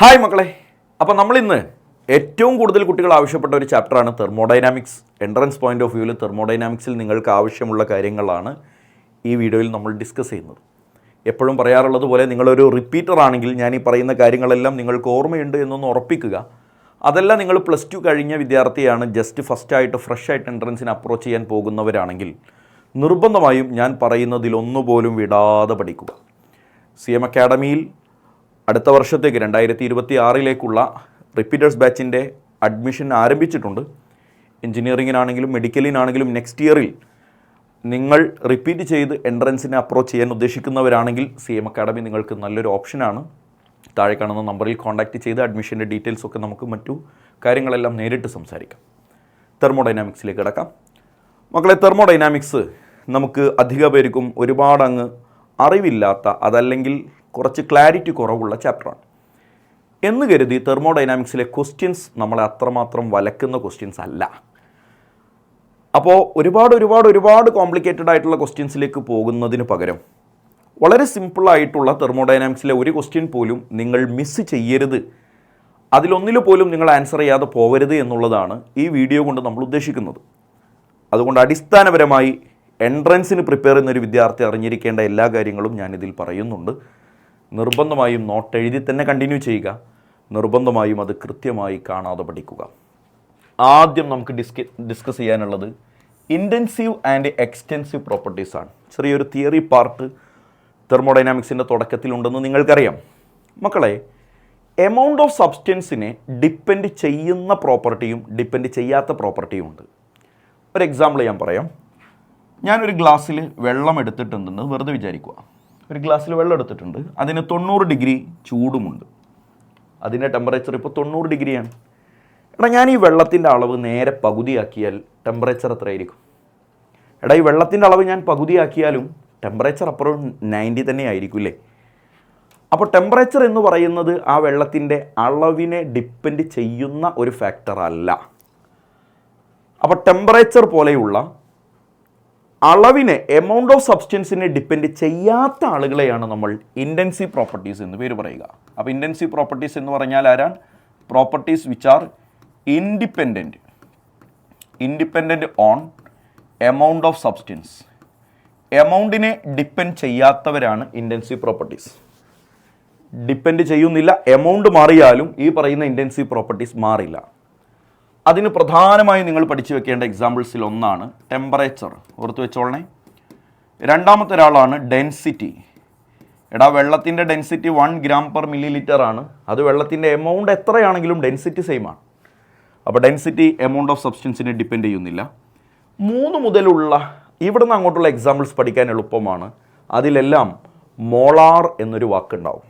Hi മക്കളെ, അപ്പോൾ നമ്മളിന്ന് ഏറ്റവും കൂടുതൽ കുട്ടികൾ ആവശ്യപ്പെട്ട ഒരു ചാപ്റ്ററാണ് തെർമോഡൈനാമിക്സ്. എൻട്രൻസ് പോയിന്റ് ഓഫ് വ്യൂവിൽ തെർമോഡൈനാമിക്സിൽ നിങ്ങൾക്ക് ആവശ്യമുള്ള കാര്യങ്ങളാണ് ഈ വീഡിയോയിൽ നമ്മൾ ഡിസ്കസ് ചെയ്യുന്നത്. എപ്പോഴും പറയാറുള്ളത് പോലെ നിങ്ങളൊരു റിപ്പീറ്റർ ആണെങ്കിൽ ഞാൻ ഈ പറയുന്ന കാര്യങ്ങളെല്ലാം നിങ്ങൾക്ക് ഓർമ്മയുണ്ട് എന്നൊന്ന് ഉറപ്പിക്കുക. അതല്ല, നിങ്ങൾ +2 കഴിഞ്ഞ വിദ്യാർത്ഥിയാണ്, ജസ്റ്റ് ഫസ്റ്റായിട്ട് ഫ്രഷായിട്ട് എൻട്രൻസിന് അപ്രോച്ച് ചെയ്യാൻ പോകുന്നവരാണെങ്കിൽ നിർബന്ധമായും ഞാൻ പറയുന്നതിലൊന്നുപോലും വിടാതെ പഠിക്കുക. CM അക്കാഡമിയിൽ അടുത്ത വർഷത്തേക്ക് 2026 റിപ്പീറ്റേഴ്സ് ബാച്ചിൻ്റെ അഡ്മിഷൻ ആരംഭിച്ചിട്ടുണ്ട്. എഞ്ചിനീയറിങ്ങിനാണെങ്കിലും മെഡിക്കലിനാണെങ്കിലും നെക്സ്റ്റ് ഇയറിൽ നിങ്ങൾ റിപ്പീറ്റ് ചെയ്ത് എൻട്രൻസിനെ അപ്രോച്ച് ചെയ്യാൻ ഉദ്ദേശിക്കുന്നവരാണെങ്കിൽ CM അക്കാഡമി നിങ്ങൾക്ക് നല്ലൊരു ഓപ്ഷനാണ്. താഴെ കാണുന്ന നമ്പറിൽ കോൺടാക്റ്റ് ചെയ്ത് അഡ്മിഷൻ്റെ ഡീറ്റെയിൽസൊക്കെ നമുക്ക് മറ്റു കാര്യങ്ങളെല്ലാം നേരിട്ട് സംസാരിക്കാം. തെർമോഡൈനാമിക്സിലേക്ക് കിടക്കാം. മക്കളെ, തെർമോഡൈനാമിക്സ് നമുക്ക് അധിക പേർക്കും ഒരുപാട് അറിവില്ലാത്ത, അതല്ലെങ്കിൽ കുറച്ച് ക്ലാരിറ്റി കുറവുള്ള ചാപ്റ്ററാണ് എന്ന് കരുതി തെർമോഡൈനാമിക്സിലെ ക്വസ്റ്റ്യൻസ് നമ്മളെ അത്രമാത്രം വലക്കുന്ന ക്വസ്റ്റ്യൻസ് അല്ല. അപ്പോൾ ഒരുപാട് കോംപ്ലിക്കേറ്റഡ് ആയിട്ടുള്ള ക്വസ്റ്റ്യൻസിലേക്ക് പോകുന്നതിന് പകരം വളരെ സിമ്പിളായിട്ടുള്ള തെർമോഡൈനാമിക്സിലെ ഒരു ക്വസ്റ്റ്യൻ പോലും നിങ്ങൾ മിസ് ചെയ്യരുത്, അതിലൊന്നിൽ പോലും നിങ്ങൾ ആൻസർ ചെയ്യാതെ പോകരുത് എന്നുള്ളതാണ് ഈ വീഡിയോ കൊണ്ട് നമ്മൾ ഉദ്ദേശിക്കുന്നത്. അതുകൊണ്ട് അടിസ്ഥാനപരമായി എൻട്രൻസിന് പ്രിപ്പയർ ചെയ്യുന്ന ഒരു വിദ്യാർത്ഥി അറിഞ്ഞിരിക്കേണ്ട എല്ലാ കാര്യങ്ങളും ഞാനിതിൽ പറയുന്നുണ്ട്. നിർബന്ധമായും നോട്ട് എഴുതി തന്നെ കണ്ടിന്യൂ ചെയ്യുക. നിർബന്ധമായും അത് കൃത്യമായി കാണാതെ പഠിക്കുക. ആദ്യം നമുക്ക് ഡിസ്കസ് ചെയ്യാനുള്ളത് ഇൻറ്റൻസീവ് ആൻഡ് എക്സ്റ്റെൻസീവ് പ്രോപ്പർട്ടീസാണ്. ചെറിയൊരു തിയറി പാർട്ട് തെർമോഡൈനാമിക്സിൻ്റെ തുടക്കത്തിലുണ്ടെന്ന് നിങ്ങൾക്കറിയാം. മക്കളെ, എമൗണ്ട് ഓഫ് സബ്സ്റ്റൻസിനെ ഡിപ്പെൻഡ് ചെയ്യുന്ന പ്രോപ്പർട്ടിയും ഡിപ്പെൻഡ് ചെയ്യാത്ത പ്രോപ്പർട്ടിയും ഉണ്ട്. ഒരു എക്സാമ്പിൾ ഞാൻ പറയാം. ഞാനൊരു ഗ്ലാസ്സിൽ വെള്ളം എടുത്തിട്ടുണ്ടെന്ന് വെറുതെ വിചാരിക്കുക. ഒരു ഗ്ലാസ്സിൽ വെള്ളം എടുത്തിട്ടുണ്ട്, അതിന് 90 ഡിഗ്രി ചൂടുമുണ്ട്. അതിൻ്റെ ടെമ്പറേച്ചർ ഇപ്പോൾ 90 ഡിഗ്രിയാണ്. എടാ, ഞാൻ ഈ വെള്ളത്തിൻ്റെ അളവ് നേരെ പകുതിയാക്കിയാൽ ടെമ്പറേച്ചർ എത്രയായിരിക്കും? എടാ, ഈ വെള്ളത്തിൻ്റെ അളവ് ഞാൻ പകുതിയാക്കിയാലും ടെമ്പറേച്ചർ അപ്പുറം 90 തന്നെ ആയിരിക്കും അല്ലേ? അപ്പോൾ ടെമ്പറേച്ചർ എന്ന് പറയുന്നത് ആ വെള്ളത്തിൻ്റെ അളവിനെ ഡിപ്പെൻഡ് ചെയ്യുന്ന ഒരു ഫാക്ടർ അല്ല. അപ്പോൾ ടെമ്പറേച്ചർ പോലെയുള്ള അളവിനെ, എമൗണ്ട് ഓഫ് സബ്സ്റ്റൻസിനെ ഡിപ്പെൻഡ് ചെയ്യാത്ത ആളുകളെയാണ് നമ്മൾ ഇൻറ്റൻസീവ് പ്രോപ്പർട്ടീസ് എന്ന് പേര് പറയുക. അപ്പോൾ ഇൻറ്റൻസീവ് പ്രോപ്പർട്ടീസ് എന്ന് പറഞ്ഞാൽ ആരാണ്? Properties which are independent on amount of substance. എമൗണ്ടിനെ ഡിപ്പെൻഡ് ചെയ്യാത്തവരാണ് ഇൻറ്റൻസീവ് പ്രോപ്പർട്ടീസ്. ഡിപ്പെൻഡ് ചെയ്യുന്നില്ല, എമൗണ്ട് മാറിയാലും ഈ പറയുന്ന ഇൻറ്റൻസീവ് പ്രോപ്പർട്ടീസ് മാറില്ല. അതിന് പ്രധാനമായും നിങ്ങൾ പഠിച്ചു വെക്കേണ്ട എക്സാമ്പിൾസിൽ ഒന്നാണ് ടെമ്പറേച്ചർ. ഓർത്ത് വെച്ചോളണേ. രണ്ടാമത്തെ ഒരാളാണ് ഡെൻസിറ്റി. എടാ, വെള്ളത്തിൻ്റെ ഡെൻസിറ്റി 1 gram/ml ആണ്. അത് വെള്ളത്തിൻ്റെ എമൗണ്ട് എത്രയാണെങ്കിലും ഡെൻസിറ്റി സെയിം ആണ്. അപ്പോൾ ഡെൻസിറ്റി എമൗണ്ട് ഓഫ് സബ്സ്റ്റൻസിനെ ഡിപ്പെൻഡ് ചെയ്യുന്നില്ല. 3 മുതലുള്ള ഇവിടുന്ന് അങ്ങോട്ടുള്ള എക്സാമ്പിൾസ് പഠിക്കാൻ എളുപ്പമാണ്. അതിലെല്ലാം മോളാർ എന്നൊരു വാക്കുണ്ടാവും.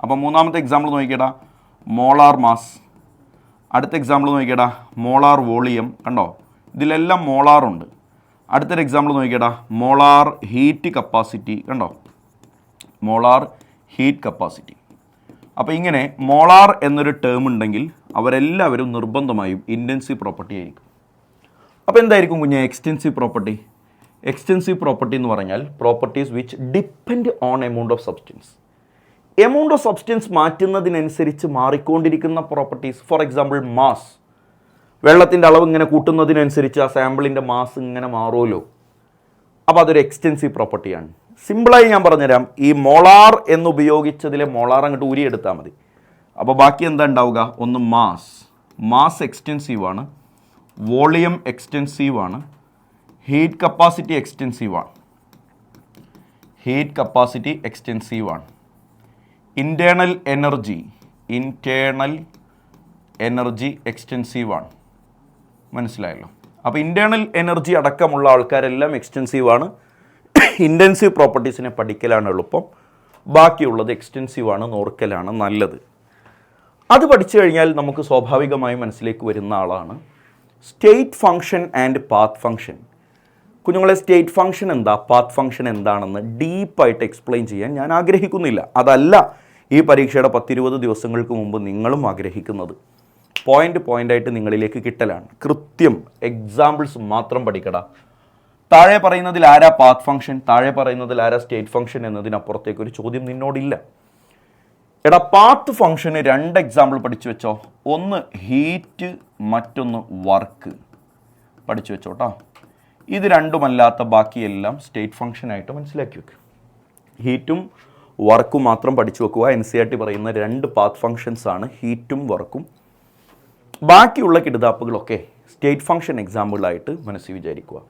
അപ്പോൾ മൂന്നാമത്തെ എക്സാമ്പിൾ നോക്കിയടാ, മോളാർ മാസ്. അടുത്ത എക്സാമ്പിൾ നോക്കിയടാ, മോളാർ വോളിയം. കണ്ടോ, ഇതിലെല്ലാം മോളാറുണ്ട്. അടുത്തൊരു എക്സാമ്പിൾ നോക്കിയടാ, മോളാർ ഹീറ്റ് കപ്പാസിറ്റി. കണ്ടോ, മോളാർ ഹീറ്റ് കപ്പാസിറ്റി. അപ്പോൾ ഇങ്ങനെ മോളാർ എന്നൊരു ടേം ഉണ്ടെങ്കിൽ അവരെല്ലാവരും നിർബന്ധമായും ഇൻറ്റൻസീവ് പ്രോപ്പർട്ടി ആയിരിക്കും. അപ്പോൾ എന്തായിരിക്കും കുഞ്ഞെ എക്സ്റ്റെൻസീവ് പ്രോപ്പർട്ടി? എക്സ്റ്റെൻസീവ് പ്രോപ്പർട്ടി എന്ന് പറഞ്ഞാൽ properties which depend on amount of substance. Amount of substance മാറ്റുന്നതിനനുസരിച്ച് മാറിക്കൊണ്ടിരിക്കുന്ന പ്രോപ്പർട്ടീസ്. For example mass. വെള്ളത്തിൻ്റെ അളവ് ഇങ്ങനെ കൂട്ടുന്നതിനനുസരിച്ച് ആ സാമ്പിളിൻ്റെ മാസ് ഇങ്ങനെ മാറുമല്ലോ. അപ്പോൾ അതൊരു എക്സ്റ്റെൻസീവ് പ്രോപ്പർട്ടിയാണ്. സിമ്പിളായി ഞാൻ പറഞ്ഞുതരാം. ഈ മോളാർ എന്നുപയോഗിച്ചതിലെ മോളാർ അങ്ങോട്ട് ഊരിയെടുത്താൽ മതി. അപ്പോൾ ബാക്കി എന്താ ഉണ്ടാവുക? ഒന്ന് മാസ് എക്സ്റ്റെൻസീവ് ആണ്, വോളിയം എക്സ്റ്റെൻസീവ് ആണ്, ഹീറ്റ് കപ്പാസിറ്റി എക്സ്റ്റെൻസീവ് ആണ്, ഇൻറ്റേർണൽ എനർജി എക്സ്റ്റെൻസീവ് ആണ്. മനസ്സിലായല്ലോ? അപ്പോൾ ഇൻറ്റേർണൽ എനർജി അടക്കമുള്ള ആൾക്കാരെല്ലാം എക്സ്റ്റെൻസീവ് ആണ്. ഇൻറ്റൻസീവ് പ്രോപ്പർട്ടീസിനെ പഠിക്കലാണ് എളുപ്പം. ബാക്കിയുള്ളത് എക്സ്റ്റെൻസീവ് ആണ്, നോർക്കലാണ് നല്ലത്. അത് പഠിച്ചു കഴിഞ്ഞാൽ നമുക്ക് സ്വാഭാവികമായും മനസ്സിലേക്ക് വരുന്ന ആളാണ് state function and path function. കുഞ്ഞുങ്ങളെ, സ്റ്റേറ്റ് ഫംഗ്ഷൻ എന്താ, പാത്ത് ഫംഗ്ഷൻ എന്താണെന്ന് ഡീപ്പായിട്ട് എക്സ്പ്ലെയിൻ ചെയ്യാൻ ഞാൻ ആഗ്രഹിക്കുന്നില്ല. അതല്ല ഈ പരീക്ഷയുടെ 10-20 ദിവസങ്ങൾക്ക് മുമ്പ് നിങ്ങളും ആഗ്രഹിക്കുന്നത്. പോയിൻ്റായിട്ട് നിങ്ങളിലേക്ക് കിട്ടലാണ്. കൃത്യം എക്സാമ്പിൾസ് മാത്രം പഠിക്കടാ. താഴെ പറയുന്നതിൽ ആരാ പാത്ത് ഫംഗ്ഷൻ, താഴെ പറയുന്നതിൽ ആരാ സ്റ്റേറ്റ് ഫംഗ്ഷൻ എന്നതിനപ്പുറത്തേക്ക് ഒരു ചോദ്യം നിന്നോടില്ല. എടാ പാത്ത് ഫംഗ്ഷന് 2 എക്സാമ്പിൾ പഠിച്ചു വെച്ചോ. ഒന്ന് ഹീറ്റ്, മറ്റൊന്ന് വർക്ക്. പഠിച്ചു വെച്ചോട്ടോ. ഇത് രണ്ടുമല്ലാത്ത ബാക്കിയെല്ലാം സ്റ്റേറ്റ് ഫംഗ്ഷനായിട്ട് മനസ്സിലാക്കി വെക്കുക. ഹീറ്റും വർക്കും മാത്രം പഠിച്ചു വെക്കുക. NCERT പറയുന്ന 2 പാത്ത് ഫംഗ്ഷൻസ് ആണ് ഹീറ്റും വർക്കും. ബാക്കിയുള്ള കിടുതാപ്പുകളൊക്കെ സ്റ്റേറ്റ് ഫംഗ്ഷൻ എക്സാമ്പിളായിട്ട് മനസ്സിൽ വിചാരിക്കുക.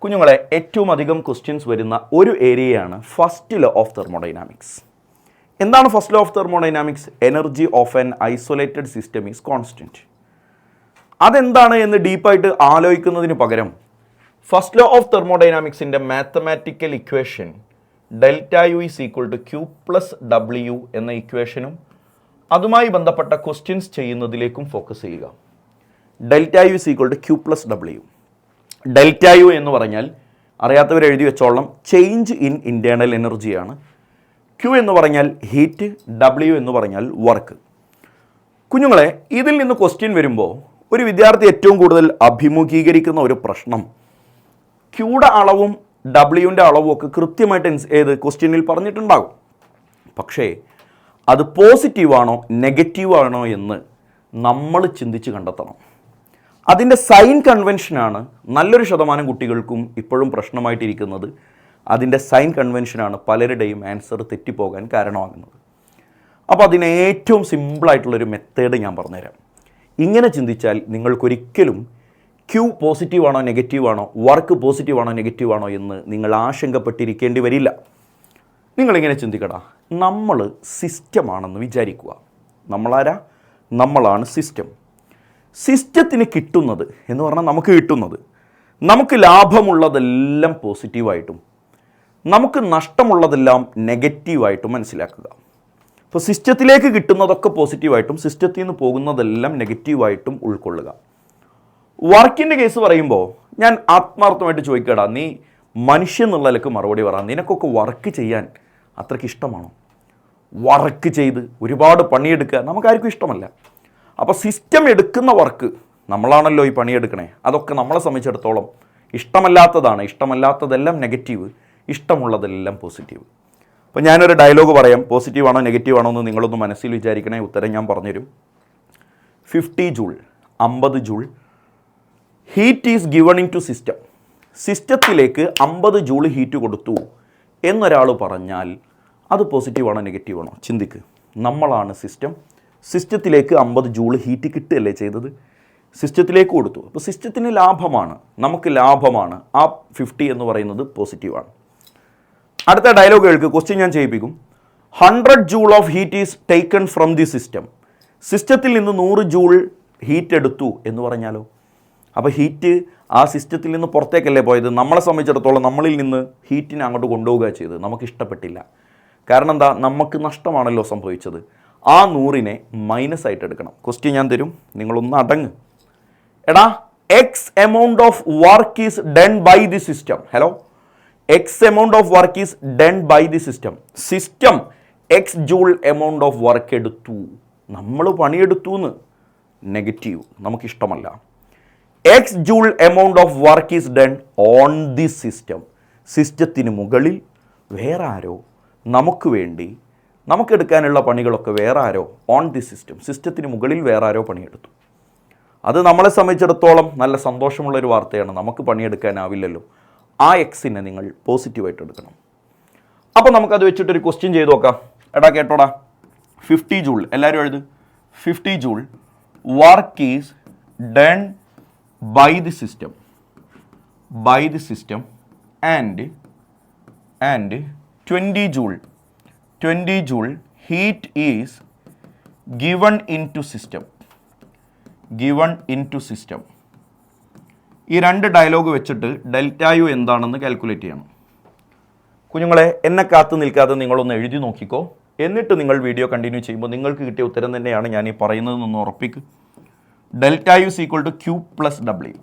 കുഞ്ഞുങ്ങളെ, ഏറ്റവും അധികം ക്വസ്റ്റ്യൻസ് വരുന്ന ഒരു ഏരിയയാണ് ഫസ്റ്റ് ലോ ഓഫ് തെർമോഡൈനാമിക്സ്. എന്താണ് first law of thermodynamics? Energy of an isolated system is constant. അതെന്താണ് എന്ന് ഡീപ്പായിട്ട് ആലോചിക്കുന്നതിന് പകരം ഫസ്റ്റ് ലോ ഓഫ് തെർമോഡൈനാമിക്സിൻ്റെ mathematical equation ΔU is equal to Q plus W എന്ന ഇക്വേഷനും അതുമായി ബന്ധപ്പെട്ട ക്വസ്റ്റ്യൻസ് ചെയ്യുന്നതിലേക്കും ഫോക്കസ് ചെയ്യുക. ΔU is equal to Q plus W. ΔU എന്ന് പറഞ്ഞാൽ അറിയാത്തവർ എഴുതി വെച്ചോളം ചേഞ്ച് ഇൻ ഇൻറ്റേർണൽ എനർജിയാണ്. Q എന്ന് പറഞ്ഞാൽ ഹീറ്റ്, W എന്ന് പറഞ്ഞാൽ വർക്ക്. കുഞ്ഞുങ്ങളെ, ഇതിൽ നിന്ന് ക്വസ്റ്റ്യൻ വരുമ്പോൾ ഒരു വിദ്യാർത്ഥി ഏറ്റവും കൂടുതൽ അഭിമുഖീകരിക്കുന്ന ഒരു പ്രശ്നം Qയുടെ അളവും Wൻ്റെ അളവും ഒക്കെ കൃത്യമായിട്ട് ഏത് ക്വസ്റ്റ്യനിൽ പറഞ്ഞിട്ടുണ്ടാകും. പക്ഷേ അത് പോസിറ്റീവാണോ നെഗറ്റീവാണോ എന്ന് നമ്മൾ ചിന്തിച്ച് കണ്ടെത്തണം. അതിൻ്റെ സൈൻ കൺവെൻഷനാണ് നല്ലൊരു ശതമാനം കുട്ടികൾക്കും ഇപ്പോഴും പ്രശ്നമായിട്ടിരിക്കുന്നത്. അതിൻ്റെ സൈൻ കൺവെൻഷനാണ് പലരുടെയും ആൻസർ തെറ്റിപ്പോകാൻ കാരണമാകുന്നത്. അപ്പോൾ അതിന് ഏറ്റവും സിമ്പിളായിട്ടുള്ളൊരു മെത്തേഡ് ഞാൻ പറഞ്ഞുതരാം. ഇങ്ങനെ ചിന്തിച്ചാൽ നിങ്ങൾക്കൊരിക്കലും Q പോസിറ്റീവാണോ നെഗറ്റീവാണോ, വർക്ക് പോസിറ്റീവാണോ നെഗറ്റീവാണോ എന്ന് നിങ്ങൾ ആശങ്കപ്പെട്ടിരിക്കേണ്ടി വരില്ല. നിങ്ങളിങ്ങനെ ചിന്തിക്കടാ, നമ്മൾ സിസ്റ്റമാണെന്ന് വിചാരിക്കുക. നമ്മളാരാ? നമ്മളാണ് സിസ്റ്റം. സിസ്റ്റത്തിന് കിട്ടുന്നത് എന്ന് പറഞ്ഞാൽ നമുക്ക് ലാഭമുള്ളതെല്ലാം പോസിറ്റീവായിട്ടും നമുക്ക് നഷ്ടമുള്ളതെല്ലാം നെഗറ്റീവായിട്ടും മനസ്സിലാക്കുക. അപ്പോൾ സിസ്റ്റത്തിലേക്ക് കിട്ടുന്നതൊക്കെ പോസിറ്റീവായിട്ടും സിസ്റ്റത്തിൽ നിന്ന് പോകുന്നതെല്ലാം നെഗറ്റീവായിട്ടും ഉൾക്കൊള്ളുക. വർക്കിൻ്റെ കേസ് പറയുമ്പോൾ ഞാൻ ആത്മാർത്ഥമായിട്ട് ചോദിക്കടാ, നീ മനുഷ്യൻ എന്നുള്ള നിലക്ക് മറുപടി പറ. നിനക്കൊക്കെ വർക്ക് ചെയ്യാൻ അത്രയ്ക്ക് ഇഷ്ടമാണോ? വർക്ക് ചെയ്ത് ഒരുപാട് പണിയെടുക്കുക നമുക്കാർക്കും ഇഷ്ടമല്ല. അപ്പോൾ സിസ്റ്റം എടുക്കുന്ന വർക്ക് നമ്മളാണല്ലോ ഈ പണിയെടുക്കണേ. അതൊക്കെ നമ്മളെ സംബന്ധിച്ചിടത്തോളം ഇഷ്ടമല്ലാത്തതാണ്. ഇഷ്ടമല്ലാത്തതെല്ലാം നെഗറ്റീവ്, ഇഷ്ടമുള്ളതെല്ലാം പോസിറ്റീവ്. അപ്പോൾ ഞാനൊരു ഡയലോഗ് പറയാം. പോസിറ്റീവാണോ നെഗറ്റീവാണോ എന്ന് നിങ്ങളൊന്ന് മനസ്സിൽ വിചാരിക്കണേ. ഉത്തരം ഞാൻ പറഞ്ഞുതരും. 50 joule, 50 joule heat is given into system. സിസ്റ്റത്തിലേക്ക് 50 ജൂൾ ഹീറ്റ് കൊടുത്തു എന്നൊരാൾ പറഞ്ഞാൽ അത് പോസിറ്റീവാണോ നെഗറ്റീവാണോ? ചിന്തിക്ക്. നമ്മളാണ് സിസ്റ്റം. സിസ്റ്റത്തിലേക്ക് 50 ജൂൾ ഹീറ്റ് കിട്ടുകയല്ലേ ചെയ്തത്? സിസ്റ്റത്തിലേക്ക് കൊടുത്തു. അപ്പോൾ സിസ്റ്റത്തിന് ലാഭമാണ്, നമുക്ക് ലാഭമാണ്. ആ 50 എന്ന് പറയുന്നത് പോസിറ്റീവാണ്. അടുത്ത ഡയലോഗ് കേൾക്ക്. ക്വസ്റ്റ്യൻ ഞാൻ ചെയ്യിപ്പിക്കും. 100 joule of heat is taken from the system. സിസ്റ്റത്തിൽ നിന്ന് 100 ജൂൾ ഹീറ്റ് എടുത്തു എന്ന് പറഞ്ഞാലോ? അപ്പോൾ ഹീറ്റ് ആ സിസ്റ്റത്തിൽ നിന്ന് പുറത്തേക്കല്ലേ പോയത്? നമ്മളെ സംബന്ധിച്ചിടത്തോളം നമ്മളിൽ നിന്ന് ഹീറ്റിനെ അങ്ങോട്ട് കൊണ്ടുപോവുക ചെയ്ത്. നമുക്ക് ഇഷ്ടപ്പെട്ടില്ല. കാരണം എന്താ? നമുക്ക് നഷ്ടമാണല്ലോ സംഭവിച്ചത്. ആ 100നെ മൈനസ് ആയിട്ട് എടുക്കണം. ക്വസ്റ്റ്യൻ ഞാൻ തരും, നിങ്ങളൊന്ന് അടങ്ങ്. എടാ, x amount of work is done by the system. Hello, x amount of work is done by the system. System x joule amount of work എടുത്തു. നമ്മൾ പണിയെടുത്തു എന്ന് നെഗറ്റീവ്, നമുക്കിഷ്ടമല്ല. X joule amount of work is done on the system. സിസ്റ്റത്തിന് മുകളിൽ വേറെ ആരോ നമുക്ക് വേണ്ടി നമുക്കെടുക്കാനുള്ള പണികളൊക്കെ വേറെ ആരോ ഓൺ ദി സിസ്റ്റം. സിസ്റ്റത്തിന് മുകളിൽ വേറെ ആരോ പണിയെടുത്തു. അത് നമ്മളെ സംബന്ധിച്ചിടത്തോളം നല്ല സന്തോഷമുള്ളൊരു വാർത്തയാണ്. നമുക്ക് പണിയെടുക്കാനാവില്ലല്ലോ. ആ എക്സിനെ നിങ്ങൾ പോസിറ്റീവായിട്ട് എടുക്കണം. അപ്പോൾ നമുക്കത് വെച്ചിട്ടൊരു ക്വസ്റ്റ്യൻ ചെയ്ത് നോക്കാം. എടാ കേട്ടോടാ, 50 ജൂൾ എല്ലാവരും എഴുത്. 50 joule work is done by the system and 20 joule heat is given into system. ഈ 2 ഡയലോഗ് വെച്ചിട്ട് ΔU എന്താണെന്ന് കാൽക്കുലേറ്റ് ചെയ്യണം. കുഞ്ഞുങ്ങളെ, എന്നെ കാത്തു നിൽക്കാതെ നിങ്ങളൊന്ന് എഴുതി നോക്കിക്കോ. എന്നിട്ട് നിങ്ങൾ വീഡിയോ കണ്ടിന്യൂ ചെയ്യുമ്പോൾ നിങ്ങൾക്ക് കിട്ടിയ ഉത്തരം തന്നെയാണ് ഞാൻ ഈ പറയുന്നതെന്നൊന്ന് ഉറപ്പിക്കുക. ΔU is equal to Q plus W.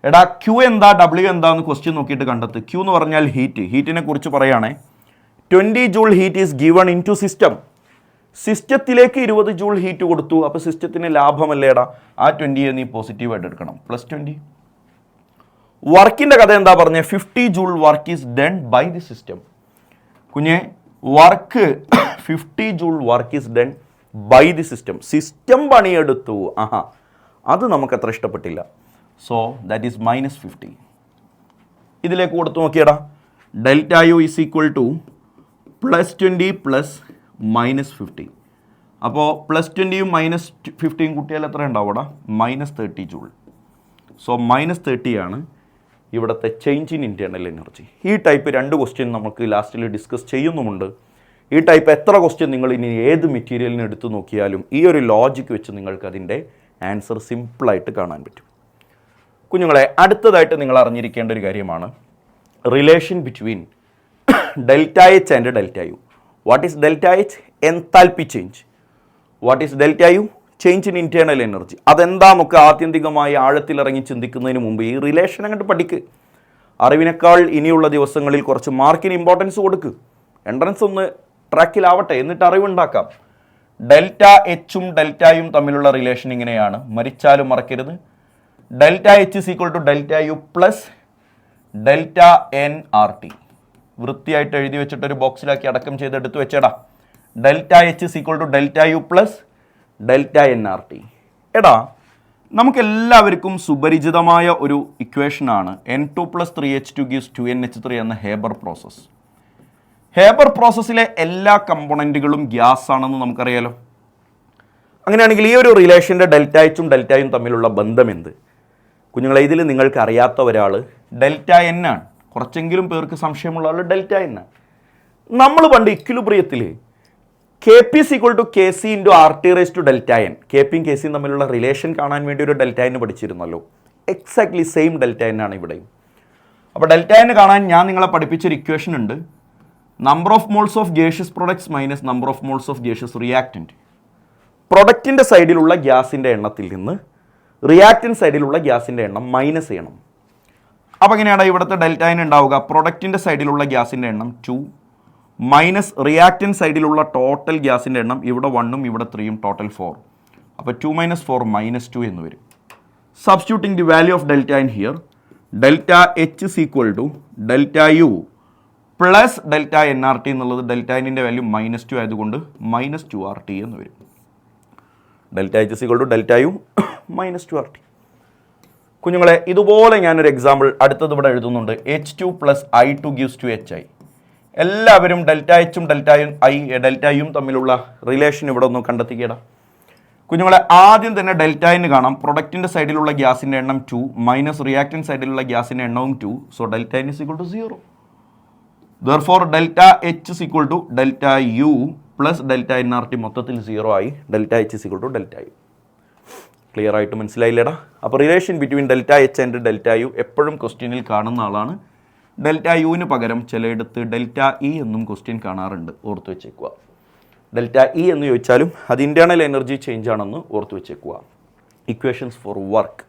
എടാ, Q എന്താ W എന്താന്ന് ക്വസ്റ്റ്യൻ നോക്കിയിട്ട് കണ്ടെത്ത്. Q എന്ന് പറഞ്ഞാൽ ഹീറ്റിനെ കുറിച്ച് പറയുകയാണേ. 20 joule heat is given into system. സിസ്റ്റത്തിലേക്ക് 20 ജൂൾ ഹീറ്റ് കൊടുത്തു. അപ്പോൾ സിസ്റ്റത്തിന് ലാഭമല്ലേടാ? ആ 20യെ നീ പോസിറ്റീവായിട്ട് എടുക്കണം. +20. വർക്കിൻ്റെ കഥ എന്താ പറഞ്ഞത്? 50 joule work is done by the system. കുഞ്ഞെ, work 50 joule work is done by the system പണിയെടുത്തു. ആഹാ, അത് നമുക്ക് അത്ര ഇഷ്ടപ്പെട്ടില്ല. So that is -50. ഇതിലേക്ക് കൊടുത്തു നോക്കിയടാ, delta U is equal to +20 plus -50. അപ്പോൾ +20യും -50യും കൂട്ടിയാൽ എത്ര ഉണ്ടാവും? -30 ജൂൾ. സോ -30 ആണ് ഇവിടുത്തെ ചേഞ്ച് ഇൻ ഇൻറ്റേർണൽ എനർജി. ഈ ടൈപ്പ് 2 ക്വസ്റ്റ്യൻ നമുക്ക് ലാസ്റ്റിൽ ഡിസ്കസ് ചെയ്യുന്നുമുണ്ട്. ഈ ടൈപ്പ് എത്ര ക്വസ്റ്റ്യൻ നിങ്ങൾ ഇനി ഏത് മെറ്റീരിയലിന് എടുത്തു നോക്കിയാലും ഈ ഒരു ലോജിക്ക് വെച്ച് നിങ്ങൾക്ക് അതിൻ്റെ ആൻസർ സിമ്പിളായിട്ട് കാണാൻ പറ്റും. കുഞ്ഞുങ്ങളെ, അടുത്തതായിട്ട് നിങ്ങൾ അറിഞ്ഞിരിക്കേണ്ട ഒരു കാര്യമാണ് relation between delta H and delta U. What is delta H? Enthalpy change. What is delta U? Change in internal energy. അതെന്താ നമുക്ക് ആത്യന്തികമായി ആഴത്തിലിറങ്ങി ചിന്തിക്കുന്നതിന് മുമ്പ് ഈ റിലേഷൻ അങ്ങോട്ട് പഠിക്ക്. അറിവിനേക്കാൾ ഇനിയുള്ള ദിവസങ്ങളിൽ കുറച്ച് മാർക്കിന് ഇമ്പോർട്ടൻസ് കൊടുക്ക്. എൻട്രൻസ് ഒന്ന് ട്രാക്കിലാവട്ടെ, എന്നിട്ട് അറിവുണ്ടാക്കാം. ഡെൽറ്റ എച്ചും ഡെൽറ്റയും തമ്മിലുള്ള റിലേഷൻ ഇങ്ങനെയാണ്, മരിച്ചാലും മറക്കരുത്. Delta H is equal to delta U plus delta N R T. വൃത്തിയായിട്ട് എഴുതി വെച്ചിട്ട് ഒരു ബോക്സിലാക്കി അടക്കം ചെയ്ത് എടുത്തു വെച്ചേടാ. Delta H is equal to delta U plus delta N R T. എടാ, നമുക്കെല്ലാവർക്കും സുപരിചിതമായ ഒരു ഇക്വേഷനാണ് N2 + 3H2 gives 2NH3 എന്ന ഹേബർ പ്രോസസ്സ്. ഹേബർ പ്രോസസ്സിലെ എല്ലാ കമ്പോണൻറ്റുകളും ഗ്യാസ് ആണെന്ന് നമുക്കറിയാലോ. അങ്ങനെയാണെങ്കിൽ ഈ ഒരു റിലേഷൻ്റെ ഡെൽറ്റ എച്ചും ഡെൽറ്റയും തമ്മിലുള്ള ബന്ധം എന്ത്? കുഞ്ഞുങ്ങളെ, ഇതിൽ നിങ്ങൾക്ക് അറിയാത്ത ഒരാൾ ഡെൽറ്റ എൻ ആണ്. കുറച്ചെങ്കിലും പേർക്ക് സംശയമുള്ള ആൾ ഡെൽറ്റ എൻ ആണ്. നമ്മൾ പണ്ട് ഇക്വിലിബ്രിയത്തിൽ K P is equal to K C into R T raise to delta N, K പിയും കെ സിയും തമ്മിലുള്ള റിലേഷൻ കാണാൻ വേണ്ടി ഒരു ഡെൽറ്റ എൻ പഠിച്ചിരുന്നല്ലോ. എക്സാക്ട്ലി സെയിം ഡെൽറ്റ എൻ ആണ് ഇവിടെയും. അപ്പോൾ ഡെൽറ്റ എൻ കാണാൻ ഞാൻ നിങ്ങളെ പഠിപ്പിച്ചൊരു ഇക്വേഷൻ ഉണ്ട്. Number of moles of gaseous products minus number of moles of gaseous reactant. പ്രൊഡക്റ്റിൻ്റെ സൈഡിലുള്ള ഗ്യാസിൻ്റെ എണ്ണത്തിൽ നിന്ന് റിയാക്റ്റൻറ്റ് സൈഡിലുള്ള ഗ്യാസിൻ്റെ എണ്ണം മൈനസ് ചെയ്യണം. അപ്പോൾ എങ്ങനെയാണ് ഇവിടുത്തെ ഡെൽറ്റ എൻ ഉണ്ടാവുക? പ്രൊഡക്റ്റിൻ്റെ സൈഡിലുള്ള ഗ്യാസിൻ്റെ എണ്ണം 2 മൈനസ് റിയാക്റ്റൻറ്റ് സൈഡിലുള്ള ടോട്ടൽ ഗ്യാസിൻ്റെ എണ്ണം ഇവിടെ 1ഉം ഇവിടെ 3ഉം ടോട്ടൽ 4. അപ്പോൾ 2 - 4 -2 എന്ന് വരും. Substituting the value of delta in here, delta H is equal to delta U plus delta N R T എന്നുള്ളത് ഡെൽറ്റ എന്നിൻ്റെ വാല്യൂ -2 ആയതുകൊണ്ട് -2 ആർ ടി എന്ന് വരും. Delta H is equal to delta U -2 R T. കുഞ്ഞുങ്ങളെ, ഇതുപോലെ ഞാനൊരു example അടുത്തത് ഇവിടെ എഴുതുന്നുണ്ട്. H2 + I2 gives 2HI. എല്ലാവരും ഡെൽറ്റ എച്ചും ഡെൽറ്റയും തമ്മിലുള്ള റിലേഷൻ ഇവിടെ ഒന്ന് കണ്ടെത്തിക്കണം. കുഞ്ഞുങ്ങളെ, ആദ്യം തന്നെ ഡെൽറ്റ എന്ന് കാണാം. പ്രൊഡക്റ്റിൻ്റെ സൈഡിലുള്ള ഗ്യാസിൻ്റെ എണ്ണം 2 മൈനസ് റിയാക്റ്റൻറ്റ് സൈഡിലുള്ള ഗ്യാസിൻ്റെ എണ്ണവും 2. So delta N is equal to 0. Therefore delta H is equal to delta U plus delta N R T മൊത്തത്തിൽ 0 ആയി. Delta H is equal to delta U. Clear ആയിട്ട് മനസ്സിലായില്ലേടാ? അപ്പോൾ relation between delta H and delta U എപ്പോഴും ക്വസ്റ്റ്യനിൽ കാണുന്ന ആളാണ്. Delta യുവിന് പകരം ചിലയിടത്ത് ഡെൽറ്റ ഇ എന്നും ക്വസ്റ്റ്യൻ കാണാറുണ്ട്, ഓർത്ത് വെച്ചേക്കുക. ഡെൽറ്റ ഇ എന്ന് ചോദിച്ചാലും അത് ഇൻറ്റേർണൽ എനർജി ചേഞ്ച് ആണെന്ന് ഓർത്ത് വെച്ചേക്കുക. Equations four work.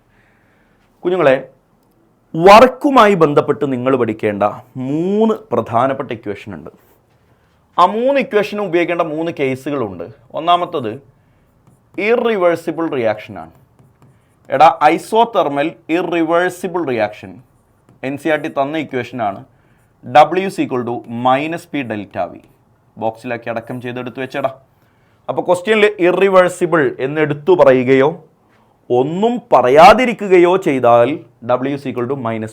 കുഞ്ഞുങ്ങളെ, വർക്കുമായി ബന്ധപ്പെട്ട് നിങ്ങൾ പഠിക്കേണ്ട 3 പ്രധാനപ്പെട്ട ഇക്വേഷൻ ഉണ്ട്. ആ 3 ഇക്വേഷനും ഉപയോഗിക്കേണ്ട 3 കേസുകളുണ്ട്. ഒന്നാമത്തത് ഇറിവേഴ്സിബിൾ റിയാക്ഷനാണ്. എടാ, ഐസോതെർമൽ ഇറിവേഴ്സിബിൾ റിയാക്ഷൻ NCERT തന്ന ഇക്വേഷനാണ്. W = -P ΔV. ബോക്സിലാക്കി അടക്കം ചെയ്തെടുത്ത് വെച്ചേടാ. അപ്പോൾ ക്വസ്റ്റ്യനിൽ ഇറിവേഴ്സിബിൾ എന്ന് എടുത്തു പറയുകയോ ഒന്നും പറയാതിരിക്കുകയോ ചെയ്താൽ W =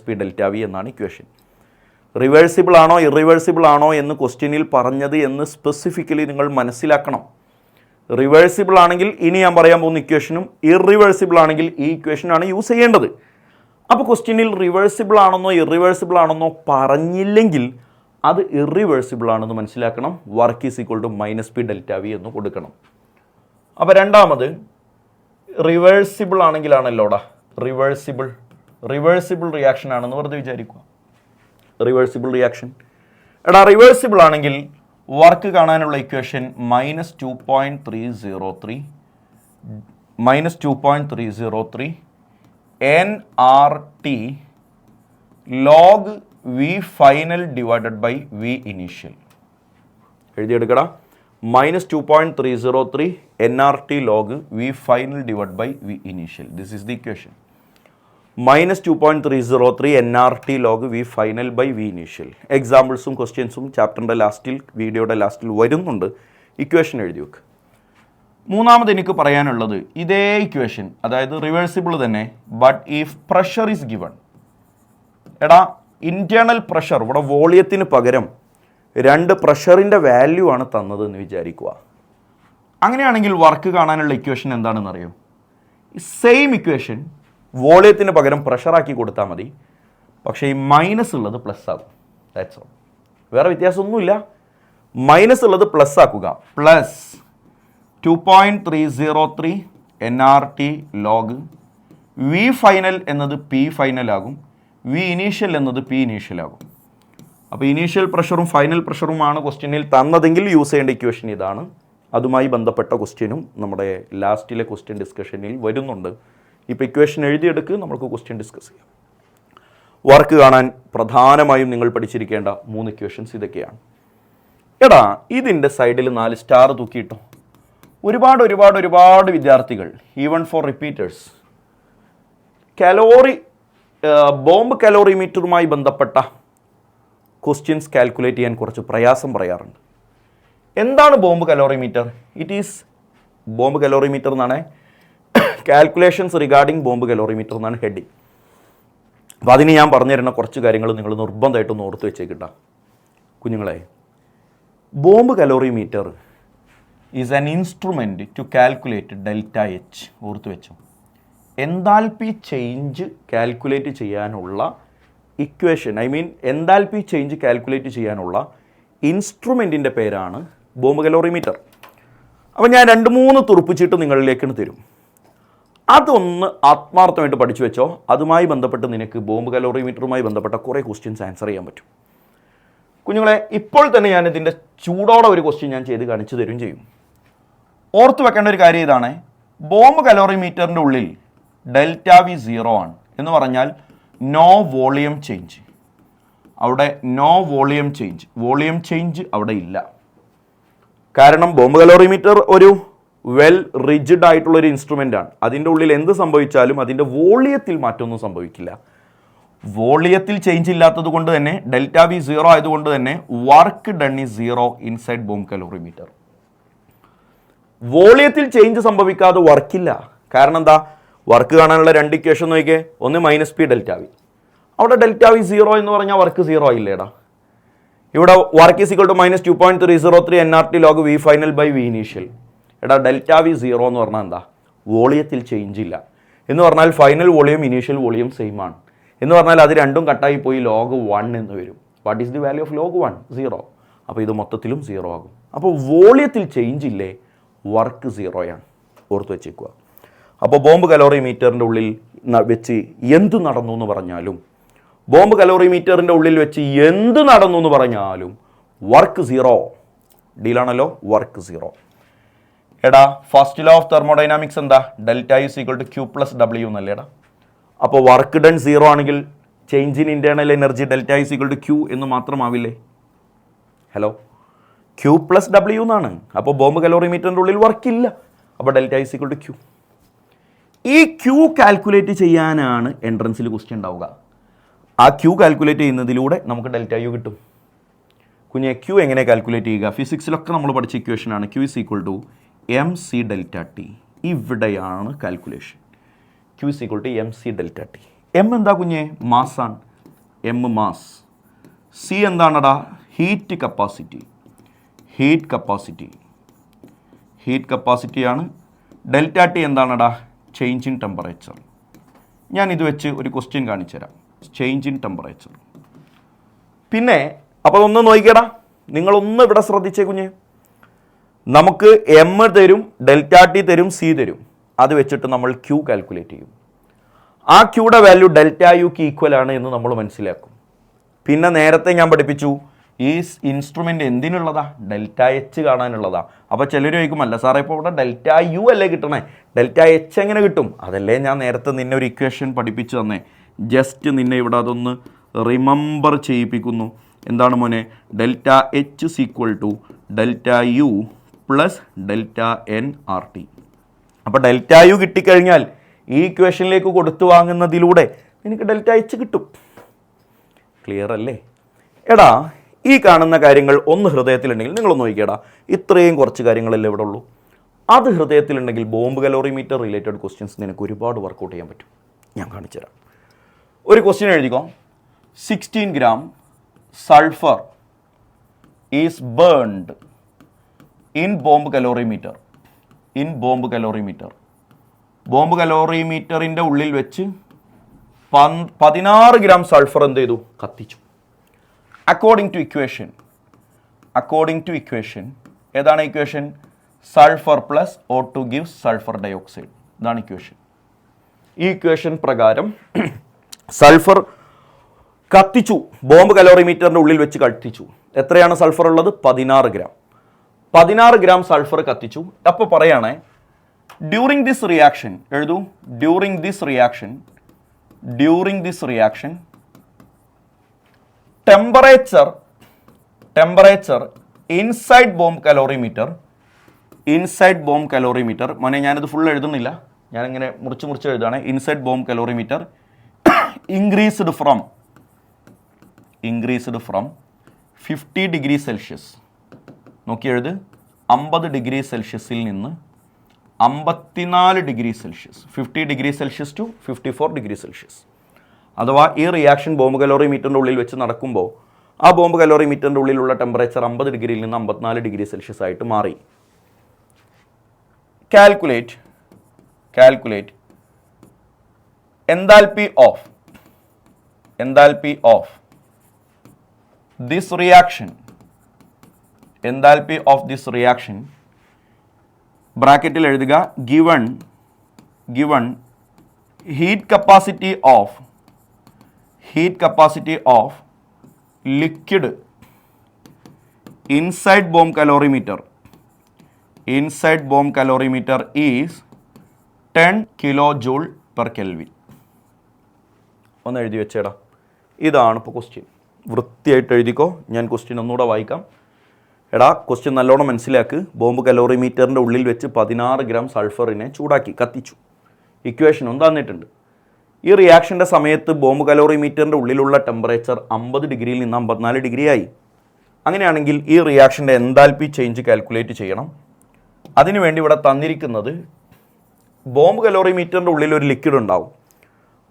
-P ΔV എന്നാണ് ഇക്വേഷൻ. റിവേഴ്സിബിൾ ആണോ ഇറിവേഴ്സിബിൾ ആണോ എന്ന് ക്വസ്റ്റ്യനിൽ പറഞ്ഞത് എന്ന് സ്പെസിഫിക്കലി നിങ്ങൾ മനസ്സിലാക്കണം. റിവേഴ്സിബിൾ ആണെങ്കിൽ ഇനി ഞാൻ പറയാൻ പോകുന്ന ഇക്വേഷനും, ഇറിവേഴ്സിബിൾ ആണെങ്കിൽ ഈ ഇക്വേഷനാണ് യൂസ് ചെയ്യേണ്ടത്. അപ്പോൾ ക്വസ്റ്റ്യനിൽ റിവേഴ്സിബിൾ ആണെന്നോ ഇറിവേഴ്സിബിൾ ആണെന്നോ പറഞ്ഞില്ലെങ്കിൽ അത് ഇറിവേഴ്സിബിൾ ആണെന്ന് മനസ്സിലാക്കണം. Work is equal to -P ΔV എന്ന് കൊടുക്കണം. അപ്പോൾ രണ്ടാമത് റിവേഴ്സിബിൾ ആണെങ്കിലാണല്ലോടാ, റിവേഴ്സിബിൾ റിയാക്ഷൻ ആണെന്ന് വെറുതെ വിചാരിക്കുക. Reversible reaction. എടാ, റിവേഴ്സിബിൾ ആണെങ്കിൽ വർക്ക് കാണാനുള്ള equation -2.303 nRT log V final divided by V initial. എഴുതിയെടുക്കടാ. -2.303 nRT log V final divided by V initial. This is the equation. -2.303 NRT log V final by V initial. എക്സാമ്പിൾസും ക്വസ്റ്റ്യൻസും ചാപ്റ്ററിൻ്റെ ലാസ്റ്റിൽ വീഡിയോയുടെ ലാസ്റ്റിൽ വരുന്നുണ്ട്. Equation എഴുതി വെക്ക്. മൂന്നാമത് എനിക്ക് പറയാനുള്ളത് ഇതേ ഇക്വേഷൻ, അതായത് റിവേഴ്സിബിൾ തന്നെ, but if pressure is given. എടാ ഇൻറ്റേർണൽ പ്രഷർ, ഇവിടെ വോളിയത്തിന് പകരം 2 പ്രഷറിൻ്റെ വാല്യൂ ആണ് തന്നത് എന്ന് വിചാരിക്കുക. അങ്ങനെയാണെങ്കിൽ വർക്ക് കാണാനുള്ള ഇക്വേഷൻ എന്താണെന്ന് അറിയോ? സെയിം ഇക്വേഷൻ വോളിയത്തിന് പകരം പ്രഷറാക്കി കൊടുത്താൽ മതി, പക്ഷേ ഈ മൈനസ് ഉള്ളത് പ്ലസ് ആകും. ദാറ്റ്സ് ഓൾ, വേറെ വ്യത്യാസമൊന്നുമില്ല. മൈനസ് ഉള്ളത് പ്ലസ് ആക്കുക. Plus 2.303 NRT log V final എന്നത് പി ഫൈനൽ ആകും, വി ഇനീഷ്യൽ എന്നത് പി ഇനീഷ്യൽ ആകും. അപ്പോൾ ഇനീഷ്യൽ പ്രഷറും ഫൈനൽ പ്രഷറുമാണ് ക്വസ്റ്റ്യനിൽ തന്നതെങ്കിൽ യൂസ് ചെയ്യേണ്ട ഇക്വേഷൻ ഇതാണ്. അതുമായി ബന്ധപ്പെട്ട ക്വസ്റ്റ്യനും നമ്മുടെ ലാസ്റ്റിലെ ക്വസ്റ്റ്യൻ ഡിസ്കഷനിൽ വരുന്നുണ്ട്. ഇപ്പോൾ ഇക്വേഷൻ എഴുതിയെടുക്കുക, നമുക്ക് ക്വസ്റ്റ്യൻ ഡിസ്കസ് ചെയ്യാം. വർക്ക് കാണാൻ പ്രധാനമായും നിങ്ങൾ പഠിച്ചിരിക്കേണ്ട 3 ഇക്വേഷൻസ് ഇതൊക്കെയാണ്. എടാ ഇതിൻ്റെ സൈഡിൽ 4 സ്റ്റാർ തൂക്കിയിട്ടോ. ഒരുപാട് വിദ്യാർത്ഥികൾ, ഈവൺ ഫോർ റിപ്പീറ്റേഴ്സ്, ബോംബ് കലോറിമീറ്ററുമായി ബന്ധപ്പെട്ട ക്വസ്റ്റ്യൻസ് കാൽക്കുലേറ്റ് ചെയ്യാൻ കുറച്ച് പ്രയാസം പറയാറുണ്ട്. എന്താണ് bomb calorimeter? It is bomb calorimeter എന്നാണ്, കാൽക്കുലേഷൻസ് റിഗാർഡിംഗ് ബോംബ് കലോറിമീറ്റർ എന്നാണ് ഹെഡിങ്. അപ്പോൾ അതിന് ഞാൻ പറഞ്ഞു തരുന്ന കുറച്ച് കാര്യങ്ങൾ നിങ്ങൾ നിർബന്ധമായിട്ടൊന്ന് ഓർത്ത് വെച്ചേക്കിട്ട കുഞ്ഞുങ്ങളെ. Bomb calorimeter is an instrument to calculate delta H. ഓർത്ത് വെച്ചോ, എൻതാൽപ്പി ചേഞ്ച് കാൽക്കുലേറ്റ് ചെയ്യാനുള്ള ഇക്വേഷൻ, എൻതാൽപ്പി ചേഞ്ച് കാൽക്കുലേറ്റ് ചെയ്യാനുള്ള ഇൻസ്ട്രുമെൻറ്റിൻ്റെ പേരാണ് ബോംബ് കലോറിമീറ്റർ. അപ്പോൾ ഞാൻ 2-3 തുറപ്പിച്ചിട്ട് നിങ്ങളിലേക്കാണ് തരും. അതൊന്ന് ആത്മാർത്ഥമായിട്ട് പഠിച്ചു വെച്ചോ. അതുമായി ബന്ധപ്പെട്ട് നിനക്ക് ബോംബ് കലോറിമീറ്ററുമായി ബന്ധപ്പെട്ട കുറേ ക്വസ്റ്റ്യൻസ് ആൻസർ ചെയ്യാൻ പറ്റും. കുഞ്ഞുങ്ങളെ, ഇപ്പോൾ തന്നെ ഞാൻ ഇതിൻ്റെ ചൂടോടെ ഒരു ക്വസ്റ്റ്യൻ ഞാൻ ചെയ്ത് കാണിച്ചു തരും ചെയ്യും. ഓർത്ത് വെക്കേണ്ട ഒരു കാര്യം ഇതാണ്, ബോംബ് കലോറിമീറ്ററിൻ്റെ ഉള്ളിൽ ഡെൽറ്റ വി 0 ആണ് എന്ന് പറഞ്ഞാൽ നോ വോളിയം ചേഞ്ച്. അവിടെ നോ വോളിയം ചേഞ്ച് അവിടെ ഇല്ല. കാരണം ബോംബ് കലോറിമീറ്റർ ഒരു വെൽ റിജിഡ് ആയിട്ടുള്ളൊരു ഇൻസ്ട്രുമെൻ്റ് ആണ്. അതിൻ്റെ ഉള്ളിൽ എന്ത് സംഭവിച്ചാലും അതിൻ്റെ വോളിയത്തിൽ മാറ്റമൊന്നും സംഭവിക്കില്ല. വോളിയത്തിൽ ചേഞ്ച് ഇല്ലാത്തത് കൊണ്ട് തന്നെ ഡെൽറ്റ വി 0 ആയതുകൊണ്ട് തന്നെ work done is 0 inside bomb calorimeter. വോളിയത്തിൽ ചേഞ്ച് സംഭവിക്കാതെ വർക്കില്ല. കാരണം എന്താ? വർക്ക് കാണാനുള്ള 2 ഇക്വേഷൻ നോക്കിയേ. ഒന്ന് -P ഡെൽറ്റ വി. അവിടെ ഡെൽറ്റ വി 0 എന്ന് പറഞ്ഞാൽ വർക്ക് 0 ആയില്ലേടാ. ഇവിടെ work is equal to -2.303 NRT log V final by V initial. എടാ ഡെൽറ്റ വി 0 എന്ന് പറഞ്ഞാൽ എന്താ? വോളിയത്തിൽ ചേഞ്ച് ഇല്ല എന്ന് പറഞ്ഞാൽ final volume initial volume same ആണ് എന്ന് പറഞ്ഞാൽ അത് രണ്ടും കട്ടായി പോയി ലോഗ് 1 എന്ന് വരും. What is the value of log 1? 0. അപ്പോൾ ഇത് മൊത്തത്തിലും 0 ആകും. അപ്പോൾ വോളിയത്തിൽ ചേഞ്ച് ഇല്ലേ, വർക്ക് 0 ആണ്. ഓർത്ത് വെച്ചേക്കുക. അപ്പോൾ ബോംബ് കലോറിമീറ്ററിൻ്റെ ഉള്ളിൽ വെച്ച് എന്ത് നടന്നു എന്ന് പറഞ്ഞാലും, ബോംബ് കലോറിമീറ്ററിൻ്റെ ഉള്ളിൽ വെച്ച് എന്ത് നടന്നു എന്ന് പറഞ്ഞാലും വർക്ക് 0. ഡീലാണല്ലോ, വർക്ക് 0. എടാ ഫസ്റ്റ് ലോ ഓഫ് തെർമോഡൈനാമിക്സ് എന്താ? Delta is equal to Q + W എന്നല്ലേടാ. അപ്പോൾ വർക്ക് ഡൺ 0 ആണെങ്കിൽ change in internal energy delta is equal to Q എന്ന് മാത്രമാവില്ലേ? ഹലോ, Q + W എന്നാണ്. അപ്പോൾ ബോംബ് കലോറിമീറ്ററിൻ്റെ ഉള്ളിൽ വർക്കില്ല. അപ്പോൾ delta is equal to Q. ഈ Q കാൽക്കുലേറ്റ് ചെയ്യാനാണ് എൻട്രൻസിൽ ക്വസ്റ്റ്യൻ ഉണ്ടാവുക. ആ Q കാൽക്കുലേറ്റ് ചെയ്യുന്നതിലൂടെ നമുക്ക് ഡെൽറ്റ യു കിട്ടും. കുഞ്ഞെ, Q എങ്ങനെ കാൽക്കുലേറ്റ് ചെയ്യുക? ഫിസിക്സിലൊക്കെ നമ്മൾ പഠിച്ച ഇക്വേഷനാണ്. Q is equal to MC delta T. ഇവിടെയാണ് calculation. Q is equal to MC delta T. M എന്താ കുഞ്ഞെ? മാസാണ്. M mass. C എന്താണടാ? ഹീറ്റ് കപ്പാസിറ്റിയാണ്. ഡെൽറ്റ ടി എന്താണടാ? Change in temperature. ഞാൻ ഇത് വെച്ച് ഒരു ക്വസ്റ്റ്യൻ കാണിച്ചു തരാം. Change in temperature. പിന്നെ അപ്പോൾ ഒന്ന് നോക്കിക്കടാ, നിങ്ങളൊന്ന് ഇവിടെ ശ്രദ്ധിച്ചേ കുഞ്ഞ്. നമുക്ക് M തരും, ഡെൽറ്റ ടി തരും, C തരും. അത് വെച്ചിട്ട് നമ്മൾ Q കാൽക്കുലേറ്റ് ചെയ്യും. ആ Qയുടെ വാല്യൂ ഡെൽറ്റ യുക്ക് ഈക്വൽ ആണ് എന്ന് നമ്മൾ മനസ്സിലാക്കും. പിന്നെ നേരത്തെ ഞാൻ പഠിപ്പിച്ചു, ഈ ഇൻസ്ട്രുമെൻ്റ് എന്തിനുള്ളതാ? ഡെൽറ്റ എച്ച് കാണാനുള്ളതാ. അപ്പോൾ ചിലർ ചോദിക്കും, അല്ല സാറേ ഇപ്പോൾ ഇവിടെ ഡെൽറ്റ യു അല്ലേ കിട്ടണേ, ഡെൽറ്റ എച്ച് എങ്ങനെ കിട്ടും? അതല്ലേ ഞാൻ നേരത്തെ നിന്നെ ഒരു ഇക്വേഷൻ പഠിപ്പിച്ചു തന്നേ. ജസ്റ്റ് നിന്നെ ഇവിടെ അതൊന്ന് റിമെമ്പർ ചെയ്യിപ്പിക്കുന്നു. എന്താണ് മോനെ? Delta H is equal to delta U plus delta N R T. അപ്പോൾ ഡെൽറ്റ യു കിട്ടിക്കഴിഞ്ഞാൽ ഈ ഇക്വേഷനിലേക്ക് കൊടുത്തു വാങ്ങുന്നതിലൂടെ നിനക്ക് ഡെൽറ്റ എച്ച് കിട്ടും. ക്ലിയർ അല്ലേ? എടാ ഈ കാണുന്ന കാര്യങ്ങൾ ഒന്ന് ഹൃദയത്തിലുണ്ടെങ്കിൽ നിങ്ങളൊന്ന് നോക്കിയടാ, ഇത്രയും കുറച്ച് കാര്യങ്ങളല്ലേ ഇവിടെ ഉള്ളൂ. അത് ഹൃദയത്തിലുണ്ടെങ്കിൽ ബോംബ് കലോറിമീറ്റർ റിലേറ്റഡ് ക്വസ്റ്റ്യൻസ് നിനക്ക് ഒരുപാട് വർക്കൗട്ട് ചെയ്യാൻ പറ്റും. ഞാൻ കാണിച്ചു തരാം. ഒരു ക്വസ്റ്റ്യൻ എഴുതിക്കോ. 16 gram sulphur is burned in bomb calorimeter. Bomb കലോറിമീറ്ററിൻ്റെ ഉള്ളിൽ വെച്ച് 16 gram സൾഫർ എന്ത് ചെയ്തു? കത്തിച്ചു. അക്കോർഡിംഗ് ടു ഇക്വേഷൻ ഏതാണ് equation? Sulphur plus O2 gives sulphur dioxide. ഇതാണ് ഇക്വേഷൻ. ഈ ഇക്വേഷൻ പ്രകാരം സൾഫർ കത്തിച്ചു, ബോംബ് കലോറിമീറ്ററിൻ്റെ ഉള്ളിൽ വെച്ച് കത്തിച്ചു. എത്രയാണ് സൾഫർ ഉള്ളത്? 16 gram. 16 gram സൾഫർ കത്തിച്ചു. അപ്പോൾ പറയുകയാണേ, ഡ്യൂറിങ് ദിസ് റിയാക്ഷൻ എഴുതൂ. During this reaction temperature inside bomb calorimeter മോനെ ഞാനിത് ഫുൾ എഴുതുന്നില്ല, ഞാനിങ്ങനെ മുറിച്ച് എഴുതാണ്. Inside bomb calorimeter increased from 50 degree Celsius. നോക്കി എഴുത്. 50 degree Celsiusൽ നിന്ന് 54 degree Celsius. 50 degree Celsius to 54 degree Celsius. അഥവാ ഈ റിയാക്ഷൻ ബോംബ് കലോറിമീറ്ററിൻ്റെ ഉള്ളിൽ വെച്ച് നടക്കുമ്പോൾ ആ ബോംബ് കലോറിമീറ്ററിൻ്റെ ഉള്ളിലുള്ള ടെമ്പറേച്ചർ 50 ഡിഗ്രിയിൽ നിന്ന് 54 degree Celsius ആയിട്ട് മാറി. Calculate enthalpy of this reaction ബ്രാക്കറ്റിൽ എഴുതുക. given heat capacity of liquid inside bomb calorimeter is 10 kilojoule per Kelvin. ഒന്ന് എഴുതി വെച്ചേടാ. ഇതാണ് ഇപ്പോൾ ക്വസ്റ്റ്യൻ. വൃത്തിയായിട്ട് എഴുതിക്കോ. ഞാൻ ക്വസ്റ്റ്യൻ ഒന്നുകൂടെ വായിക്കാം. എടാ ക്വസ്റ്റ്യൻ നല്ലോണം മനസ്സിലാക്ക്. ബോംബ് കലോറിമീറ്ററിൻ്റെ ഉള്ളിൽ വെച്ച് 16 gram സൾഫറിനെ ചൂടാക്കി, കത്തിച്ചു. ഇക്വേഷനും തന്നിട്ടുണ്ട്. ഈ റിയാക്ഷൻ്റെ സമയത്ത് ബോംബ് കലോറിമീറ്ററിൻ്റെ ഉള്ളിലുള്ള ടെമ്പറേച്ചർ 50 ഡിഗ്രിയിൽ നിന്ന് 54 ഡിഗ്രി ആയി. അങ്ങനെയാണെങ്കിൽ ഈ റിയാക്ഷൻ്റെ എൻതാൽപ്പി ചേഞ്ച് കാൽക്കുലേറ്റ് ചെയ്യണം. അതിനുവേണ്ടി ഇവിടെ തന്നിരിക്കുന്നത് ബോംബ് കലോറിമീറ്ററിൻ്റെ ഉള്ളിൽ ഒരു ലിക്വിഡ് ഉണ്ടാവും.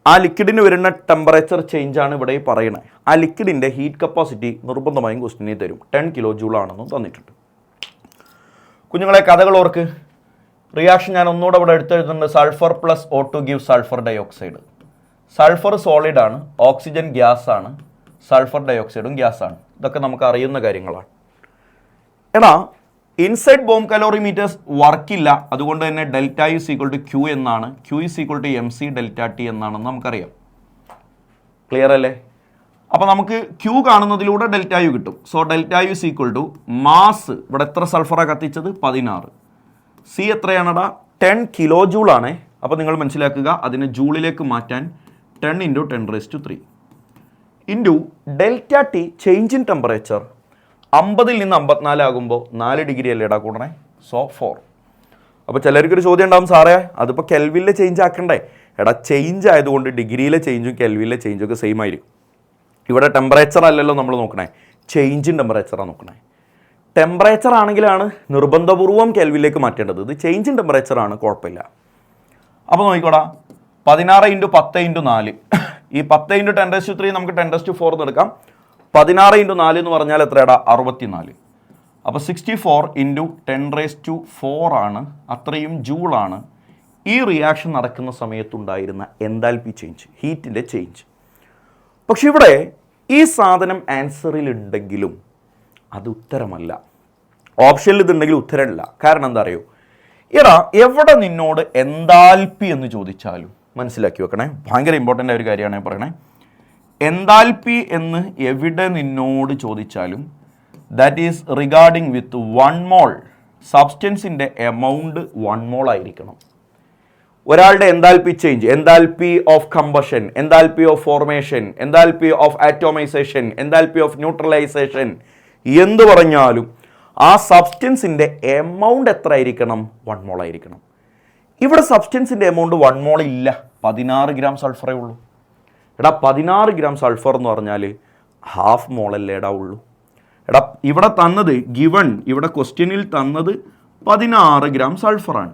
ആ ലിക്വിഡിന് വരുന്ന ടെമ്പറേച്ചർ ചേഞ്ചാണ് ഇവിടെ പറയുന്നത്. ആ ലിക്വിഡിൻ്റെ ഹീറ്റ് കപ്പാസിറ്റി നിർബന്ധമായും ക്വസ്റ്റ്യനിൽ തരും. 10 kilojoule ആണെന്നും തന്നിട്ടുണ്ട്. കുഞ്ഞുങ്ങളെ കഥകൾ ഓർക്ക്. റിയാക്ഷൻ ഞാൻ ഒന്നുകൂടെ ഇവിടെ എടുത്തെഴുതുന്നുണ്ട്. Sulphur plus O2 give sulphur dioxide. Sulphur solid ആണ്, ഓക്സിജൻ ഗ്യാസ് ആണ്, സൾഫർ ഡയോക്സൈഡും ഗ്യാസ് ആണ്. ഇതൊക്കെ നമുക്ക് അറിയുന്ന കാര്യങ്ങളാണ്. എടാ ഇൻസൈഡ് ബോംബ് കലോറിമീറ്റേഴ്സ് വർക്കില്ല. അതുകൊണ്ട് തന്നെ delta U equal to Q എന്നാണ്. Q equal to MC delta T എന്നാണെന്ന് നമുക്കറിയാം. ക്ലിയർ അല്ലേ? അപ്പോൾ നമുക്ക് ക്യൂ കാണുന്നതിലൂടെ ഡെൽറ്റ യു കിട്ടും. So delta U equal to mass. ഇവിടെ എത്ര സൾഫറാണ് കത്തിച്ചത്? 16. സി എത്രയാണടാ? 10 kilojoule ആണേ. അപ്പോൾ നിങ്ങൾ മനസ്സിലാക്കുക, അതിനെ ജൂളിലേക്ക് മാറ്റാൻ 10 × 10⁻³ into delta T change in temperature 50ൽ നിന്ന് 54 ആകുമ്പോൾ 4 ഡിഗ്രി അല്ലേ ഇടാ കൂടണേ. സോ 4. അപ്പോൾ ചിലർക്കൊരു ചോദ്യം ഉണ്ടാവും, സാറേ അതിപ്പോൾ കെൽവിനിലെ ചേഞ്ച് ആക്കണ്ടേ? എടാ ചേഞ്ച് ആയതുകൊണ്ട് ഡിഗ്രിയിലെ ചേഞ്ചും കെൽവിനിലെ ചേഞ്ചും ഒക്കെ സെയിം ആയിരിക്കും. ഇവിടെ ടെമ്പറേച്ചർ അല്ലല്ലോ നമ്മൾ നോക്കണേ, ചേഞ്ച് ഇൻ ടെമ്പറേച്ചറാണ് നോക്കണേ. ടെമ്പറേച്ചർ ആണെങ്കിലാണ് നിർബന്ധപൂർവ്വം കെൽവിനിലേക്ക് മാറ്റേണ്ടത്. ഇത് ചേഞ്ച് ഇൻ ടെമ്പറേച്ചർ ആണ്, കുഴപ്പമില്ല. അപ്പോൾ നോക്കിക്കോടാ, 16 × 10 × 4. ഈ 10 × 10⁻³ നമുക്ക് 10⁻⁴ എന്ന് എടുക്കാം. 16 × 4 എന്ന് പറഞ്ഞാൽ എത്രയാടാ? 64. അപ്പോൾ 64 × 10⁻⁴ ആണ്, അത്രയും ജൂളാണ് ഈ റിയാക്ഷൻ നടക്കുന്ന സമയത്തുണ്ടായിരുന്ന എൻതാൽപ്പി ചേഞ്ച്, ഹീറ്റിൻ്റെ ചേഞ്ച്. പക്ഷെ ഇവിടെ ഈ സാധനം ആൻസറിൽ ഉണ്ടെങ്കിലും അത് ഉത്തരമല്ല. ഓപ്ഷനിൽ ഇതുണ്ടെങ്കിൽ ഉത്തരമില്ല. കാരണം എന്താ അറിയോ? എടാ എവിടെ നിന്നോട് എൻതാൽപ്പി എന്ന് ചോദിച്ചാലും മനസ്സിലാക്കി വെക്കണേ, ഭയങ്കര ഇമ്പോർട്ടൻ്റ് ആയ ഒരു കാര്യമാണ് പറയണേ. എൻതാൽപ്പി എന്ന് എവിടെ നിന്നോട് ചോദിച്ചാലും that is regarding with 1 mol. സബ്സ്റ്റൻസിൻ്റെ എമൗണ്ട് 1 mol ആയിരിക്കണം. ഒരാളുടെ enthalpy change, enthalpy of combustion, enthalpy of formation, enthalpy of atomisation, enthalpy of neutralisation, എന്ത് പറഞ്ഞാലും ആ സബ്സ്റ്റൻസിൻ്റെ എമൗണ്ട് എത്ര ആയിരിക്കണം? 1 mol ആയിരിക്കണം. ഇവിടെ സബ്സ്റ്റൻസിൻ്റെ എമൗണ്ട് 1 മോൾ ഇല്ല, 16 ഗ്രാം സൾഫറേ ഉള്ളൂ. എടാ 16 ഗ്രാം സൾഫർ എന്ന് പറഞ്ഞാൽ ഹാഫ് മോളല്ലേ എടാ ഉള്ളൂ. എടാ ഇവിടെ തന്നത് ഗിവൺ, ഇവിടെ ക്വസ്റ്റ്യനിൽ തന്നത് 16 ഗ്രാം സൾഫറാണ്.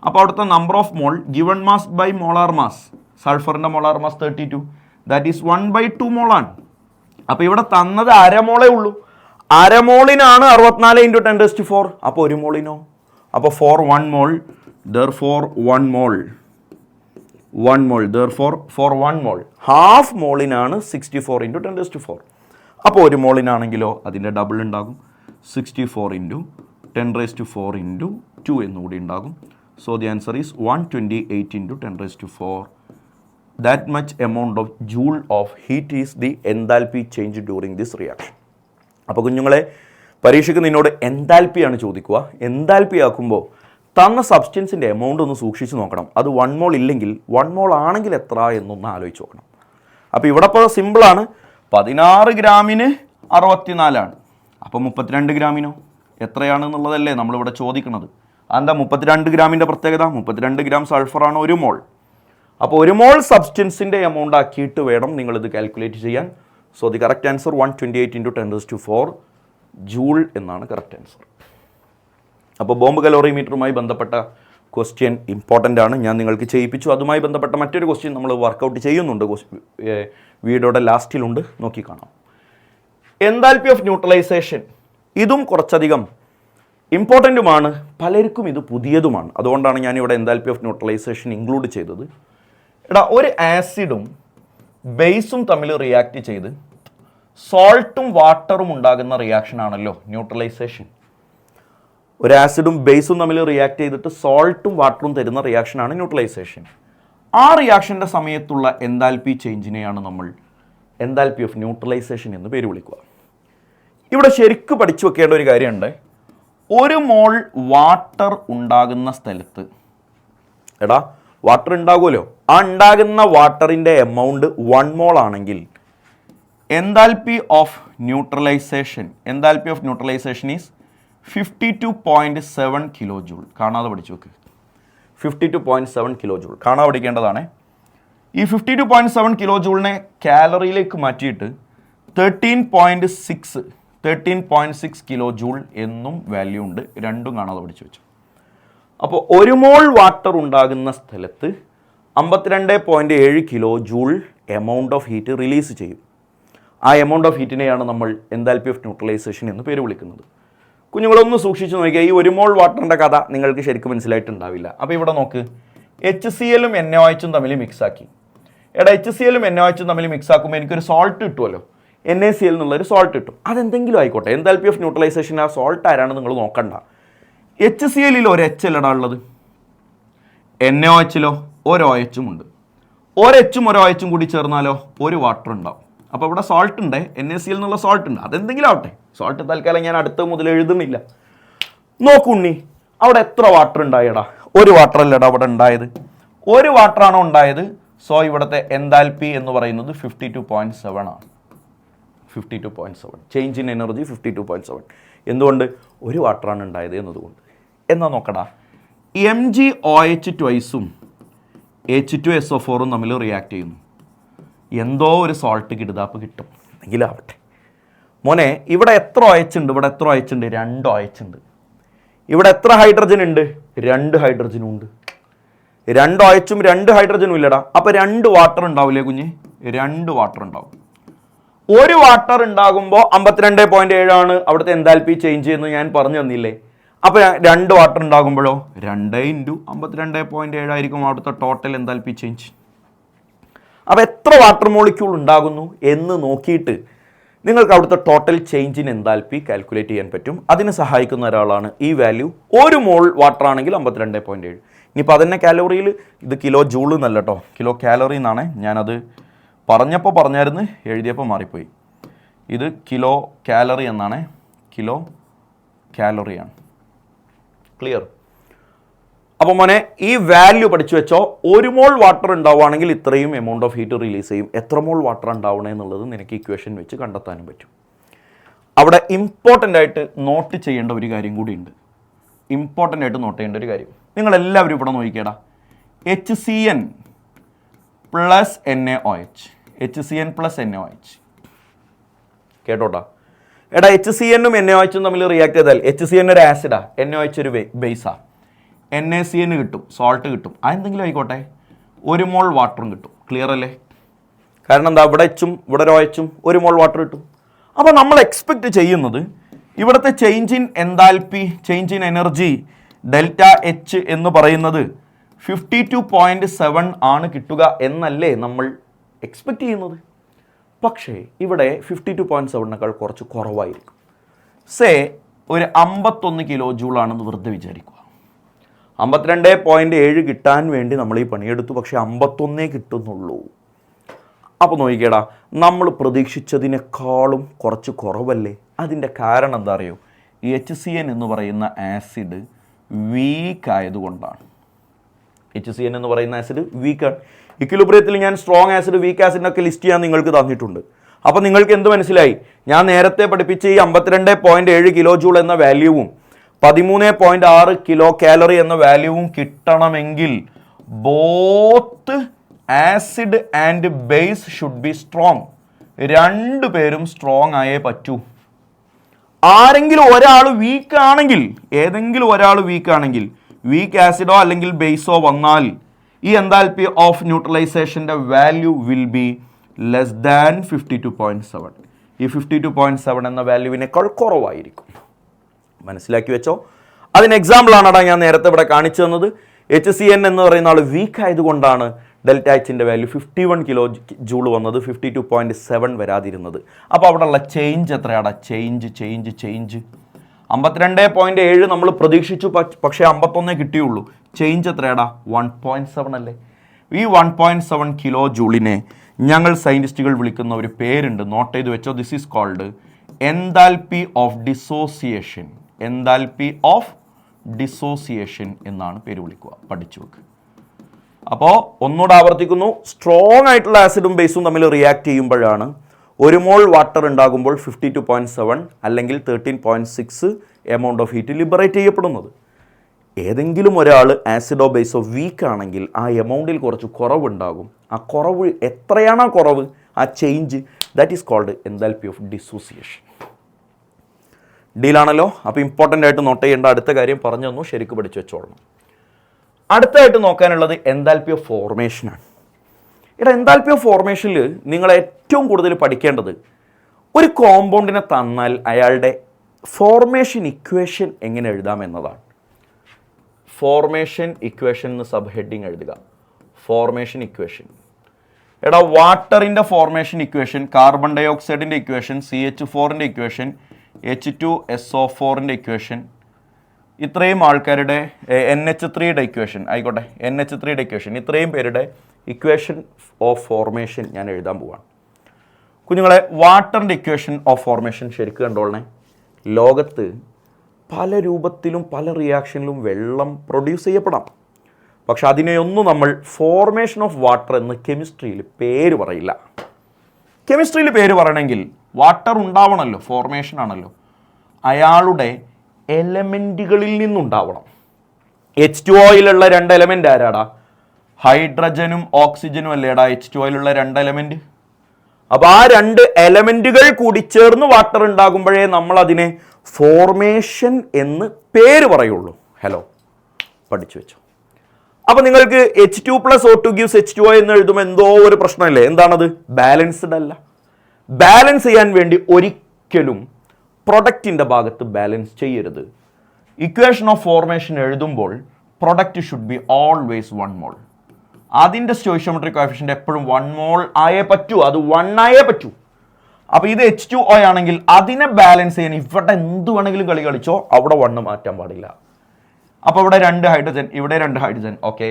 അപ്പോൾ അവിടുത്തെ number of mole given mass by molar mass, സൾഫറിൻ്റെ മോളാർ മാസ് 32, ദാറ്റ് ഈസ് 1/2 മോളാണ്. അപ്പോൾ ഇവിടെ തന്നത് അരമോളേ ഉള്ളൂ. അരമോളിനാണ് 64 × 10⁴. അപ്പോൾ 1 മോളിനോ? അപ്പോൾ for 1 mole therefore 1 mole 1 mole therefore for 1 mole half മോളിനാണ് 64 × 10⁴. അപ്പോൾ 1 മോളിനാണെങ്കിലോ അതിൻ്റെ ഡബിൾ ഉണ്ടാകും, 64 × 10⁴ × 2 എന്നുകൂടി ഉണ്ടാകും. So the answer is 128 × 10⁴. That much amount of joule of heat is the enthalpy change during this reaction. അപ്പോൾ കുഞ്ഞുങ്ങളെ പരീക്ഷയ്ക്ക് നിന്നോട് എൻതാൽപ്പിയാണ് ചോദിക്കുക. എൻതാൽപ്പി ആക്കുമ്പോൾ തന്ന സബ്സ്റ്റൻസിൻ്റെ എമൗണ്ട് ഒന്ന് സൂക്ഷിച്ച് നോക്കണം. അത് 1 മോൾ ഇല്ലെങ്കിൽ 1 മോൾ ആണെങ്കിൽ എത്ര എന്നൊന്ന് ആലോചിച്ച് നോക്കണം. അപ്പോൾ ഇവിടെ ഇപ്പോൾ സിമ്പിളാണ്. 16 ഗ്രാമിന് 64ആണ്. അപ്പോൾ 32 ഗ്രാമിനോ എത്രയാണെന്നുള്ളതല്ലേ നമ്മളിവിടെ ചോദിക്കുന്നത്. എന്താ 32 ഗ്രാമിൻ്റെ പ്രത്യേകത? 32 ഗ്രാം സൾഫറാണ് 1 മോൾ. അപ്പോൾ 1 മോൾ സബ്സ്റ്റൻസിൻ്റെ എമൗണ്ട് ആക്കിയിട്ട് വേണം നിങ്ങളിത് കാൽക്കുലേറ്റ് ചെയ്യാൻ. So the correct answer 128 × 10⁴ joule എന്നാണ് കറക്റ്റ് ആൻസർ. അപ്പോൾ ബോംബ് കലോറിമീറ്ററുമായി ബന്ധപ്പെട്ട ക്വസ്റ്റ്യൻ ഇമ്പോർട്ടൻ്റ് ആണ്, ഞാൻ നിങ്ങൾക്ക് ചെയ്യിപ്പിച്ചു. അതുമായി ബന്ധപ്പെട്ട മറ്റൊരു ക്വസ്റ്റ്യൻ നമ്മൾ വർക്കൗട്ട് ചെയ്യുന്നുണ്ട്, വീഡിയോയുടെ ലാസ്റ്റിലുണ്ട്, നോക്കി കാണാം. എൻതാൽപ്പി ഓഫ് ന്യൂട്രലൈസേഷൻ, ഇതും കുറച്ചധികം ഇമ്പോർട്ടൻറ്റുമാണ്, പലർക്കും ഇത് പുതിയതുമാണ്. അതുകൊണ്ടാണ് ഞാനിവിടെ എൻതാൽപ്പി ഓഫ് ന്യൂട്രലൈസേഷൻ ഇൻക്ലൂഡ് ചെയ്തത്. എടാ ഒരു ആസിഡും ബേസും തമ്മിൽ റിയാക്ട് ചെയ്ത് സോൾട്ടും വാട്ടറും ഉണ്ടാകുന്ന റിയാക്ഷനാണല്ലോ ന്യൂട്രലൈസേഷൻ. ഒരു ആസിഡും ബേസും തമ്മിൽ റിയാക്ട് ചെയ്തിട്ട് സോൾട്ടും വാട്ടറും തരുന്ന റിയാക്ഷനാണ് ന്യൂട്രലൈസേഷൻ. ആ റിയാക്ഷൻ്റെ സമയത്തുള്ള എൻതാൽപ്പി ചേഞ്ചിനെയാണ് നമ്മൾ എൻതാൽപ്പി ഓഫ് ന്യൂട്രലൈസേഷൻ എന്ന് പേര് വിളിക്കുക. ഇവിടെ ശരിക്കും പഠിച്ചു വെക്കേണ്ട ഒരു കാര്യമുണ്ട്. 1 മോൾ വാട്ടർ ഉണ്ടാകുന്ന സ്ഥലത്ത്, എടാ വാട്ടർ ഉണ്ടാകുമല്ലോ, ആ ഉണ്ടാകുന്ന വാട്ടറിൻ്റെ എമൗണ്ട് 1 മോൾ ആണെങ്കിൽ enthalpy of neutralisation is 52.7 kilo joule. കാണാതെ പഠിച്ചു നോക്ക്, 52.7 കിലോ ജൂൾ കാണാതെ പഠിക്കേണ്ടതാണ്. ഈ 52.7 കിലോ ജൂളിനെ കാലറിയിലേക്ക് മാറ്റിയിട്ട് 13.6 കിലോ ജൂൾ എന്നും വാല്യൂ ഉണ്ട്. രണ്ടും കാണാതെ പഠിച്ചു വെച്ചു. അപ്പോൾ 1 മോൾ വാട്ടർ ഉണ്ടാകുന്ന സ്ഥലത്ത് 52.7 kilo joule amount of heat release ചെയ്യും. ആ എമൗണ്ട് ഓഫ് ഹീറ്റിനെയാണ് നമ്മൾ എൻതാൽപ്പി ഓഫ് ന്യൂട്രലൈസേഷൻ എന്ന് പേര് വിളിക്കുന്നത്. കുഞ്ഞുങ്ങളൊന്ന് സൂക്ഷിച്ച് നോക്കിയാൽ ഈ 1 മോൾ വാട്ടറിൻ്റെ കഥ നിങ്ങൾക്ക് ശരിക്കും മനസ്സിലായിട്ടുണ്ടാവില്ല. അപ്പോൾ ഇവിടെ നോക്ക്, HCl-ഉം NaOH-ഉം തമ്മിൽ മിക്സാക്കി. എടാ HCl-ഉം NaOH-ഉം തമ്മിൽ മിക്സ് ആക്കുമ്പോൾ എനിക്കൊരു സോൾട്ട് കിട്ടുമല്ലോ, NaCl എന്നുള്ളൊരു സോൾട്ട് കിട്ടും. അതെന്തെങ്കിലും ആയിക്കോട്ടെ, എൻതാൽപ്പി ഓഫ് ന്യൂട്രലൈസേഷൻ ആ സോൾട്ട് ആരാണ് നിങ്ങൾ നോക്കണ്ട. HCl-ൽ ഒരു H അല്ലടാ ഉള്ളത്, NaOH-ലോ ഒരു OH-ഉം ഉണ്ട്. ഒരു H-ഉം ഒരു OH-ഉം കൂടി ചേർന്നാലോ ഒരു വാട്ടർ ഉണ്ടാവും. അപ്പോൾ ഇവിടെ സോൾട്ട് ഉണ്ട്, NaCl എന്നുള്ള സോൾട്ട് ഉണ്ട്. അതെന്തെങ്കിലും ആവട്ടെ, സോൾട്ട് തൽക്കാലം ഞാൻ അടുത്ത മുതൽ എഴുതുന്നില്ല. നോക്കുണ്ണി, അവിടെ എത്ര വാട്ടർ ഉണ്ടായടാ? ഒരു വാട്ടർ അല്ലടാ അവിടെ ഉണ്ടായത്, ഒരു വാട്ടറാണോ ഉണ്ടായത്. സോ ഇവിടുത്തെ എൻതാൽപ്പി എന്ന് പറയുന്നത് 52.7 ആണ്. 52.7 ചേഞ്ച് ഇൻ എനർജി 52.7. എന്തുകൊണ്ട്? ഒരു വാട്ടറാണ് ഉണ്ടായത് എന്നതുകൊണ്ട്. എന്നാൽ നോക്കടാ, MgOH ട്വൈസും H2SO4 തമ്മിൽ റിയാക്ട് ചെയ്യുന്നു. എന്തോ ഒരു സോൾട്ട് കിടുതാപ്പ് കിട്ടും, എങ്കിലാവട്ടെ. മോനെ ഇവിടെ എത്ര OH ഉണ്ട്? ഇവിടെ എത്ര OH ഉണ്ട്? 2 OH ഉണ്ട്. ഇവിടെ എത്ര ഹൈഡ്രജൻ ഉണ്ട്? 2 ഹൈഡ്രജനും ഉണ്ട്. 2 OH-ഉം 2 ഹൈഡ്രജനും ഇല്ലടാ. അപ്പോൾ 2 വാട്ടർ ഉണ്ടാവില്ലേ കുഞ്ഞ്? 2 വാട്ടർ ഉണ്ടാവും. ഒരു വാട്ടർ ഉണ്ടാകുമ്പോൾ 52.7 ആണ് അവിടുത്തെ എൻതാൽപ്പി ചേഞ്ച് എന്ന് ഞാൻ പറഞ്ഞു തന്നില്ലേ. അപ്പോൾ 2 വാട്ടർ ഉണ്ടാകുമ്പോഴോ 2 × 52.7 ആയിരിക്കും അവിടുത്തെ ടോട്ടൽ എൻതാൽപ്പി ചേഞ്ച്. അപ്പോൾ എത്ര വാട്ടർ മോളിക്യൂൾ ഉണ്ടാകുന്നു എന്ന് നോക്കിയിട്ട് നിങ്ങൾക്ക് അവിടുത്തെ total change in enthalpy calculate ചെയ്യാൻ പറ്റും. അതിന് സഹായിക്കുന്ന ഒരാളാണ് ഈ വാല്യൂ. 1 മോൾ വാട്ടർ ആണെങ്കിൽ 52.7. ഇനിയിപ്പോൾ അതന്നെ കാലോറിയിൽ, ഇത് കിലോ ജൂൾ എന്നല്ല കേട്ടോ, കിലോ കാലറി എന്നാണ്. ഞാനത് പറഞ്ഞപ്പോൾ പറഞ്ഞായിരുന്നു, എഴുതിയപ്പോൾ മാറിപ്പോയി. ഇത് കിലോ കാലറി എന്നാണ്, കിലോ കാലറിയാണ്. ക്ലിയർ? അപ്പോൾ മോനെ ഈ വാല്യൂ പഠിച്ചു വെച്ചോ. 1 മോൾ വാട്ടർ ഉണ്ടാവുകയാണെങ്കിൽ ഇത്രയും എമൗണ്ട് ഓഫ് ഹീറ്റ് റിലീസ് ചെയ്യും. എത്ര മോൾ വാട്ടർ ഉണ്ടാവണേ എന്നുള്ളത് നിനക്ക് ഇക്വേഷൻ വെച്ച് കണ്ടെത്താനും പറ്റും. അവിടെ ഇമ്പോർട്ടൻ്റ് ആയിട്ട് നോട്ട് ചെയ്യേണ്ട ഒരു കാര്യം കൂടിയുണ്ട്. നിങ്ങളെല്ലാവരും ഇവിടെ നോക്കിക്കേടാ, HCN plus NaOH, HCN plus NaOH. കേട്ടോട്ടാ, എടാ HCN-ഉം NaOH-ഉം തമ്മിൽ റിയാക്ട് ചെയ്താൽ HCN ഒരു ആസിഡാ, NaOH ഒരു ബേസാ, NaCN കിട്ടും, സോൾട്ട് കിട്ടും, അതെന്തെങ്കിലും ആയിക്കോട്ടെ, 1 മോൾ വാട്ടറും കിട്ടും. ക്ലിയർ അല്ലേ? കാരണം എന്താ, ഇവിടെ എച്ചും ഇവിടെ ഒരു OH-ഉം 1 മോൾ വാട്ടർ കിട്ടും. അപ്പോൾ നമ്മൾ എക്സ്പെക്റ്റ് ചെയ്യുന്നത് ഇവിടുത്തെ change in enthalpy, change in energy ΔH എന്ന് പറയുന്നത് 52.7 ആണ് കിട്ടുക എന്നല്ലേ നമ്മൾ എക്സ്പെക്റ്റ് ചെയ്യുന്നത്. പക്ഷേ ഇവിടെ 52.7-നേക്കാൾ കുറച്ച് കുറവായിരിക്കും. സേ ഒരു 51 കിലോ ജൂളാണെന്ന് വെറുതെ വിചാരിക്കുക. 52.7 കിട്ടാൻ വേണ്ടി നമ്മൾ ഈ പണിയെടുത്തു, പക്ഷേ 51 കിട്ടുന്നുള്ളൂ. അപ്പോൾ നോക്കിക്കേടാ, നമ്മൾ പ്രതീക്ഷിച്ചതിനേക്കാളും കുറച്ച് കുറവല്ലേ? അതിൻ്റെ കാരണം എന്താ അറിയോ? ഈ HCN എന്ന് പറയുന്ന ആസിഡ് വീക്ക് ആയതുകൊണ്ടാണ്. HCN എന്ന് പറയുന്ന ആസിഡ് വീക്കാണ്. ഇക്വിലിബ്രിയത്തിൽ ഞാൻ സ്ട്രോങ് ആസിഡ്, വീക്ക് ആസിഡിനൊക്കെ ലിസ്റ്റ് ചെയ്യാൻ നിങ്ങൾക്ക് തന്നിട്ടുണ്ട്. അപ്പോൾ നിങ്ങൾക്ക് എന്ത് മനസ്സിലായി? ഞാൻ നേരത്തെ പഠിപ്പിച്ച ഈ 52.7 കിലോ ജൂൾ എന്ന വാല്യൂവും 13.6 കിലോ കാലറി എന്ന വാല്യൂവും കിട്ടണമെങ്കിൽ both acid and base should be strong. രണ്ടുപേരും സ്ട്രോങ് ആയേ പറ്റൂ. ആരെങ്കിലും ഒരാൾ വീക്ക് ആണെങ്കിൽ, ഏതെങ്കിലും ഒരാൾ വീക്ക് ആണെങ്കിൽ, വീക്ക് ആസിഡോ അല്ലെങ്കിൽ ബേസോ വന്നാൽ ഈ എൻതാൽപ്പി ഓഫ് ന്യൂട്രലൈസേഷൻ്റെ value will be less than 52.7. ഈ 52.7 എന്ന വാല്യൂവിനേക്കാൾ കുറവായിരിക്കും. മനസ്സിലാക്കി വെച്ചോ. അതിന് എക്സാമ്പിളാണ് ഞാൻ നേരത്തെ ഇവിടെ കാണിച്ചു തന്നത്. HCN എന്ന് പറയുന്ന ആൾ വീക്ക് ആയതുകൊണ്ടാണ് ΔHൻ്റെ വാല്യൂ 51 കിലോ ജൂൾ വന്നത്, 52.7 വരാതിരുന്നത്. അപ്പോൾ അവിടെയുള്ള ചേഞ്ച് എത്രയാടാ? ചേഞ്ച് 52.7 നമ്മൾ പ്രതീക്ഷിച്ചു, പക്ഷേ 51 കിട്ടിയുള്ളൂ. ചേഞ്ച് എത്രയാടാ? 1.7 അല്ലേ? ഈ 1.7 കിലോ ജൂളിനെ ഞങ്ങൾ സയൻറ്റിസ്റ്റുകൾ വിളിക്കുന്ന ഒരു പേരുണ്ട്, നോട്ട് ചെയ്ത് വെച്ചോ. This is called enthalpy of dissociation. Enthalpy of dissociation എന്നാണ് പേര് വിളിക്കുക. പഠിച്ചു വെക്ക്. അപ്പോൾ ഒന്നുകൂടെ ആവർത്തിക്കുന്നു, സ്ട്രോങ് ആയിട്ടുള്ള ആസിഡും ബേസും തമ്മിൽ റിയാക്ട് ചെയ്യുമ്പോഴാണ് 1 മോൾ വാട്ടർ ഉണ്ടാകുമ്പോൾ 52.7 അല്ലെങ്കിൽ 13.6 എമൗണ്ട് ഓഫ് ഹീറ്റ് ലിബറേറ്റ് ചെയ്യപ്പെടുന്നത്. ഏതെങ്കിലും ഒരാൾ ആസിഡോ ബേസോ വീക്ക് ആണെങ്കിൽ ആ എമൗണ്ടിൽ കുറച്ച് കുറവുണ്ടാകും. ആ കുറവ് എത്രയാണ്? ആ കുറവ്, ആ change, that is called enthalpy of dissociation. ഡീലാണല്ലോ? അപ്പോൾ ഇമ്പോർട്ടൻ്റ് ആയിട്ട് നോട്ട് ചെയ്യേണ്ട അടുത്ത കാര്യം പറഞ്ഞു തന്നു, ശരിക്കും പഠിച്ചു വെച്ചോളണം. അടുത്തായിട്ട് നോക്കാനുള്ളത് എൻതാൽപ്പി ഓഫ് ഫോർമേഷനാണ്. എൻതാൽപ്പി ഓഫ് ഫോർമേഷനിൽ നിങ്ങൾ ഏറ്റവും കൂടുതൽ പഠിക്കേണ്ടത്, ഒരു കോമ്പൗണ്ടിനെ തന്നാൽ അയാളുടെ ഫോർമേഷൻ ഇക്വേഷൻ എങ്ങനെ എഴുതാം എന്നതാണ്. ഫോർമേഷൻ ഇക്വേഷൻ എന്ന് സബ് ഹെഡിങ് എഴുതുക. Formation equation. വാട്ടറിൻ്റെ ഫോർമേഷൻ ഇക്വേഷൻ, കാർബൺ ഡൈ ഓക്സൈഡിൻ്റെ ഇക്വേഷൻ, CH4ൻ്റെ ഇക്വേഷൻ, H2SO4ൻ്റെ ഇക്വേഷൻ, ഇത്രയും ആൾക്കാരുടെ NH3യുടെ ഇക്വേഷൻ ആയിക്കോട്ടെ, NH3യുടെ ഇക്വേഷൻ, ഇത്രയും പേരുടെ ഇക്വേഷൻ ഓഫ് ഫോർമേഷൻ ഞാൻ എഴുതാൻ പോവാണ്. കുഞ്ഞുങ്ങളെ, വാട്ടറിൻ്റെ ഇക്വേഷൻ ഓഫ് ഫോർമേഷൻ ശരിക്കും കണ്ടോളണേ. ലോകത്ത് പല രൂപത്തിലും പല റിയാക്ഷനിലും വെള്ളം പ്രൊഡ്യൂസ് ചെയ്യപ്പെടാം. പക്ഷെ അതിനെയൊന്നും നമ്മൾ ഫോർമേഷൻ ഓഫ് വാട്ടർ എന്ന് കെമിസ്ട്രിയിൽ പേര് പറയില്ല. കെമിസ്ട്രിയിൽ പേര് പറയണമെങ്കിൽ വാട്ടർ ഉണ്ടാവണമല്ലോ, ഫോർമേഷൻ ആണല്ലോ. അയാളുടെ എലമെൻറ്റുകളിൽ നിന്നുണ്ടാവണം. H2Oയിലുള്ള 2 എലമെൻ്റ് ആരാടാ? ഹൈഡ്രജനും ഓക്സിജനും അല്ലേടാ H2Oയിലുള്ള 2 എലമെൻറ്റ്. അപ്പോൾ ആ 2 എലമെൻറ്റുകൾ കൂടി ചേർന്ന് വാട്ടർ ഉണ്ടാകുമ്പോഴേ നമ്മൾ അതിനെ ഫോർമേഷൻ എന്ന് പേര് പറയുള്ളൂ. ഹലോ, പഠിച്ചു വെച്ചോ. അപ്പോൾ നിങ്ങൾക്ക് H2+O2 gives H2O എന്ന് എഴുതുമ്പോൾ എന്തോ ഒരു പ്രശ്നമല്ലേ? എന്താണത്? ബാലൻസ്ഡ് അല്ല. ബാലൻസ് ചെയ്യാൻ വേണ്ടി ഒരിക്കലും പ്രൊഡക്റ്റിൻ്റെ ഭാഗത്ത് ബാലൻസ് ചെയ്യരുത്. ഇക്വേഷൻ ഓഫ് ഫോർമേഷൻ എഴുതുമ്പോൾ പ്രൊഡക്റ്റ് ഷുഡ് ബി ഓൾവേസ് 1 മോൾ. അതിൻ്റെ സ്റ്റോയിഷ്യോമെട്രിക് കോഎഫിഷ്യന്റ് എപ്പോഴും 1 മോൾ ആയേ പറ്റൂ, അത് 1 ആയേ പറ്റൂ. അപ്പോൾ ഇത് H2O ആണെങ്കിൽ അതിനെ ബാലൻസ് ചെയ്യാൻ ഇവിടെ എന്ത് വേണമെങ്കിലും കളി കളിച്ചോ, അവിടെ 1 മാറ്റാൻ പാടില്ല. അപ്പോൾ ഇവിടെ 2 ഹൈഡ്രജൻ, ഇവിടെ 2 ഹൈഡ്രജൻ, ഓക്കെ.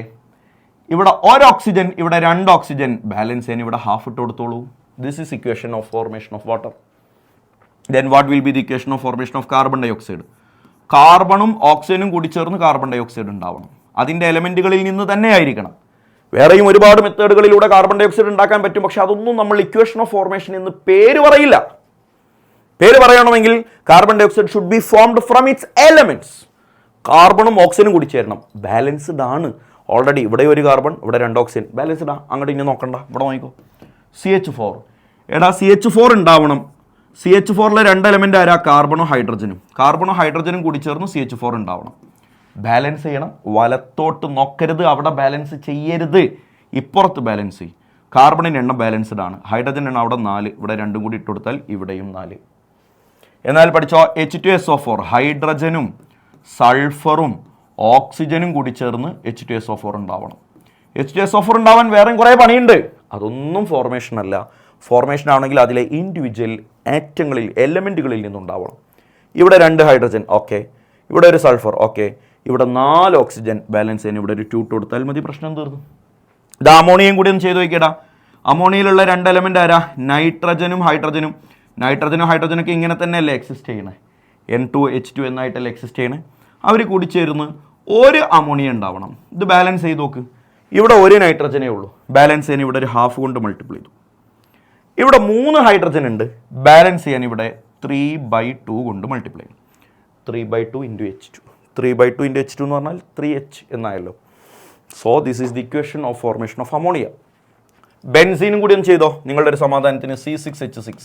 ഇവിടെ 1 ഓക്സിജൻ, ഇവിടെ 2 ഓക്സിജൻ, ബാലൻസ് ചെയ്യാൻ ഇവിടെ ഹാഫ് ഇട്ട് കൊടുത്തോളൂ. This is equation of formation of water. Then what will be the equation of formation of carbon dioxide? കാർബണും ഓക്സിജനും കൂടി ചേർന്ന് കാർബൺ ഡൈ ഓക്സൈഡ് ഉണ്ടാവണം. അതിൻ്റെ എലമെൻറ്റുകളിൽ നിന്ന് തന്നെ ആയിരിക്കണം. വേറെയും ഒരുപാട് മെത്തേഡുകളിലൂടെ കാർബൺ ഡൈ ഓക്സൈഡ് ഉണ്ടാക്കാൻ പറ്റും. പക്ഷെ അതൊന്നും നമ്മൾ ഇക്വേഷൻ ഓഫ് ഫോർമേഷൻ എന്ന് പേര് പറയില്ല. പേര് പറയണമെങ്കിൽ carbon dioxide should be formed from its elements. കാർബണും ഓക്സിജനും കൂടി ചേരണം. ബാലൻസ്ഡ് ആണ് ഓൾറെഡി. ഇവിടെ ഒരു കാർബൺ, ഇവിടെ 2 ഓക്സിജൻ, ബാലൻസ്ഡ് ആണ്. അങ്ങോട്ട് ഇനി നോക്കണ്ട, ഇവിടെ നോക്കിക്കോ. CH4. എടാ CH4 ഉണ്ടാവണം. CH4ലെ 2 എലമെൻ്റ് ആരാ? കാർബണും ഹൈഡ്രജനും കൂടി ചേർന്ന് CH4 ഉണ്ടാവണം. ബാലൻസ് ചെയ്യണം. വലത്തോട്ട് നോക്കരുത്, അവിടെ ബാലൻസ് ചെയ്യരുത്. ഇപ്പുറത്ത് ബാലൻസ് ചെയ്യും. കാർബണിൻ്റെ എണ്ണം ബാലൻസ്ഡ് ആണ്. ഹൈഡ്രജൻ എണ്ണം അവിടെ 4, ഇവിടെ 2 കൂടി ഇട്ട് കൊടുത്താൽ ഇവിടെയും 4. എന്നാൽ പഠിച്ചോ, H2SO4 ഹൈഡ്രജനും സൾഫറും ഓക്സിജനും കൂടി ചേർന്ന് H2SO4 ഉണ്ടാവണം. H2SO4 ഉണ്ടാവാൻ വേറെയും കുറേ പണിയുണ്ട്. അതൊന്നും ഫോർമേഷൻ അല്ല. ഫോർമേഷൻ ആണെങ്കിൽ അതിലെ ഇൻഡിവിജ്വൽ ആറ്റങ്ങളിൽ എലമെൻറ്റുകളിൽ നിന്നുണ്ടാവണം. ഇവിടെ 2 ഹൈഡ്രജൻ, ഓക്കെ. ഇവിടെ ഒരു സൾഫർ, ഓക്കെ. ഇവിടെ 4 ഓക്സിജൻ, ബാലൻസ് ചെയ്യാൻ ഇവിടെ ഒരു 2 കൊടുത്താൽ മതി, പ്രശ്നം തീർന്നു. ഇത് അമോണിയയും കൂടി ഒന്ന് ചെയ്ത് നോക്കിയടാ. അമോണിയയിലുള്ള 2 എലമെൻ്റ് ആരാ? നൈട്രജനും ഹൈഡ്രജനൊക്കെ ഇങ്ങനെ തന്നെയല്ലേ എക്സിസ്റ്റ് ചെയ്യണേ? N2H2 എന്നായിട്ടല്ലേ എക്സിസ്റ്റ് ചെയ്യണേ? അവർ കൂടി ചേർന്ന് ഒരു അമോണിയ ഉണ്ടാവണം. ഇത് ബാലൻസ് ചെയ്ത് നോക്ക്. ഇവിടെ ഒരു നൈട്രജനേ ഉള്ളൂ, ബാലൻസ് ചെയ്യാൻ ഇവിടെ ഒരു ഹാഫ് കൊണ്ട് മൾട്ടിപ്ലൈ ചെയ്തു. ഇവിടെ 3 ഹൈഡ്രജൻ ഉണ്ട്, ബാലൻസ് ചെയ്യാൻ ഇവിടെ 3/2 കൊണ്ട് മൾട്ടിപ്ലൈ ചെയ്യും. 3/2 × H2. 3/2 × H2 എന്ന് പറഞ്ഞാൽ 3H എന്നായല്ലോ. So this is the equation of formation of ammonia. ബെൻസീനും കൂടി ഒന്ന് ചെയ്തോ നിങ്ങളുടെ ഒരു സമാധാനത്തിന്. C6H6.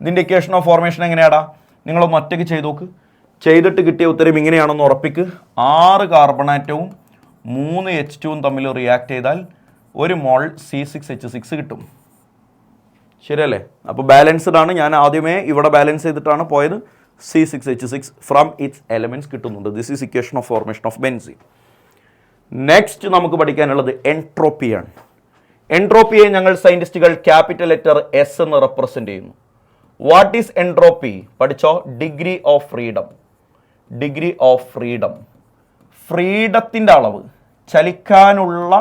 ഇതിൻ്റെ ഇക്വേഷൻ ഓഫ് ഫോർമേഷൻ എങ്ങനെയാടാ? നിങ്ങളൊന്ന് ഒറ്റയ്ക്ക് ചെയ്ത് നോക്ക്. ചെയ്തിട്ട് കിട്ടിയ ഉത്തരം ഇങ്ങനെയാണെന്ന് ഉറപ്പിക്ക്. 6 കാർബണാറ്റവും 3 H2 തമ്മിൽ റിയാക്ട് ചെയ്താൽ 1 മോൾ C6H6 കിട്ടും. ശരിയല്ലേ? അപ്പോൾ ബാലൻസ്ഡ് ആണ്. ഞാൻ ആദ്യമേ ഇവിടെ ബാലൻസ് ചെയ്തിട്ടാണ് പോയത്. C6H6 ഫ്രം ഇറ്റ്സ് എലമെൻറ്റ്സ് കിട്ടുന്നുണ്ട്. This is equation of formation of benzene. Next നമുക്ക് പഠിക്കാനുള്ളത് എൻട്രോപ്പിയാണ്. എൻട്രോപ്പിയെ ഞങ്ങൾ സയൻറ്റിസ്റ്റുകൾ ക്യാപിറ്റൽ ലെറ്റർ S എന്ന് റെപ്രസെൻ്റ് ചെയ്യുന്നു. What is entropy? പഠിച്ചോ. Degree of freedom. ഫ്രീഡത്തിൻ്റെ അളവ്, ചലിക്കാനുള്ള,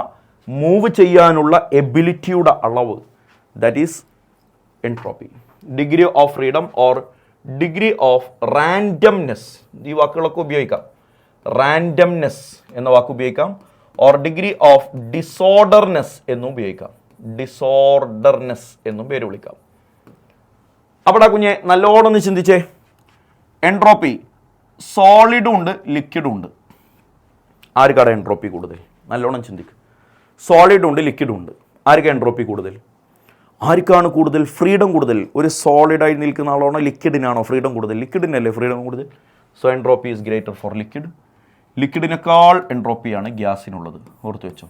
മൂവ് ചെയ്യാനുള്ള എബിലിറ്റിയുടെ അളവ്. That is entropy. Degree of freedom or degree of randomness, ഈ വാക്കുകളൊക്കെ ഉപയോഗിക്കാം. റാൻഡംനെസ് എന്ന വാക്ക് ഉപയോഗിക്കാം. ഓർ ഡിഗ്രി ഓഫ് ഡിസോർഡർനെസ് എന്നും ഉപയോഗിക്കാം. ഡിസോർഡർനെസ് എന്നും പേര് വിളിക്കാം. അവിടെ കുഞ്ഞെ നല്ലോണം ഒന്ന് ചിന്തിച്ചേ. എൻട്രോപ്പി സോളിഡും ഉണ്ട്, ലിക്വിഡും ഉണ്ട്. ആർക്കാണ് എൻട്രോപ്പി കൂടുതൽ? നല്ലോണം ചിന്തിക്കുക. സോളിഡും ഉണ്ട്, ലിക്വിഡും ഉണ്ട്. ആർക്കാണ് എൻട്രോപ്പി കൂടുതൽ? ആർക്കാണ് കൂടുതൽ ഫ്രീഡം കൂടുതൽ? ഒരു സോളിഡായി നിൽക്കുന്ന ആളാണോ ലിക്വിഡിനാണോ ഫ്രീഡം കൂടുതൽ? ലിക്വിഡിനല്ലേ ഫ്രീഡം കൂടുതൽ. So entropy is greater for liquid. ലിക്വിഡിനേക്കാൾ എൻട്രോപ്പിയാണ് ഗ്യാസിനുള്ളത്, ഓർത്ത് വെച്ചോ.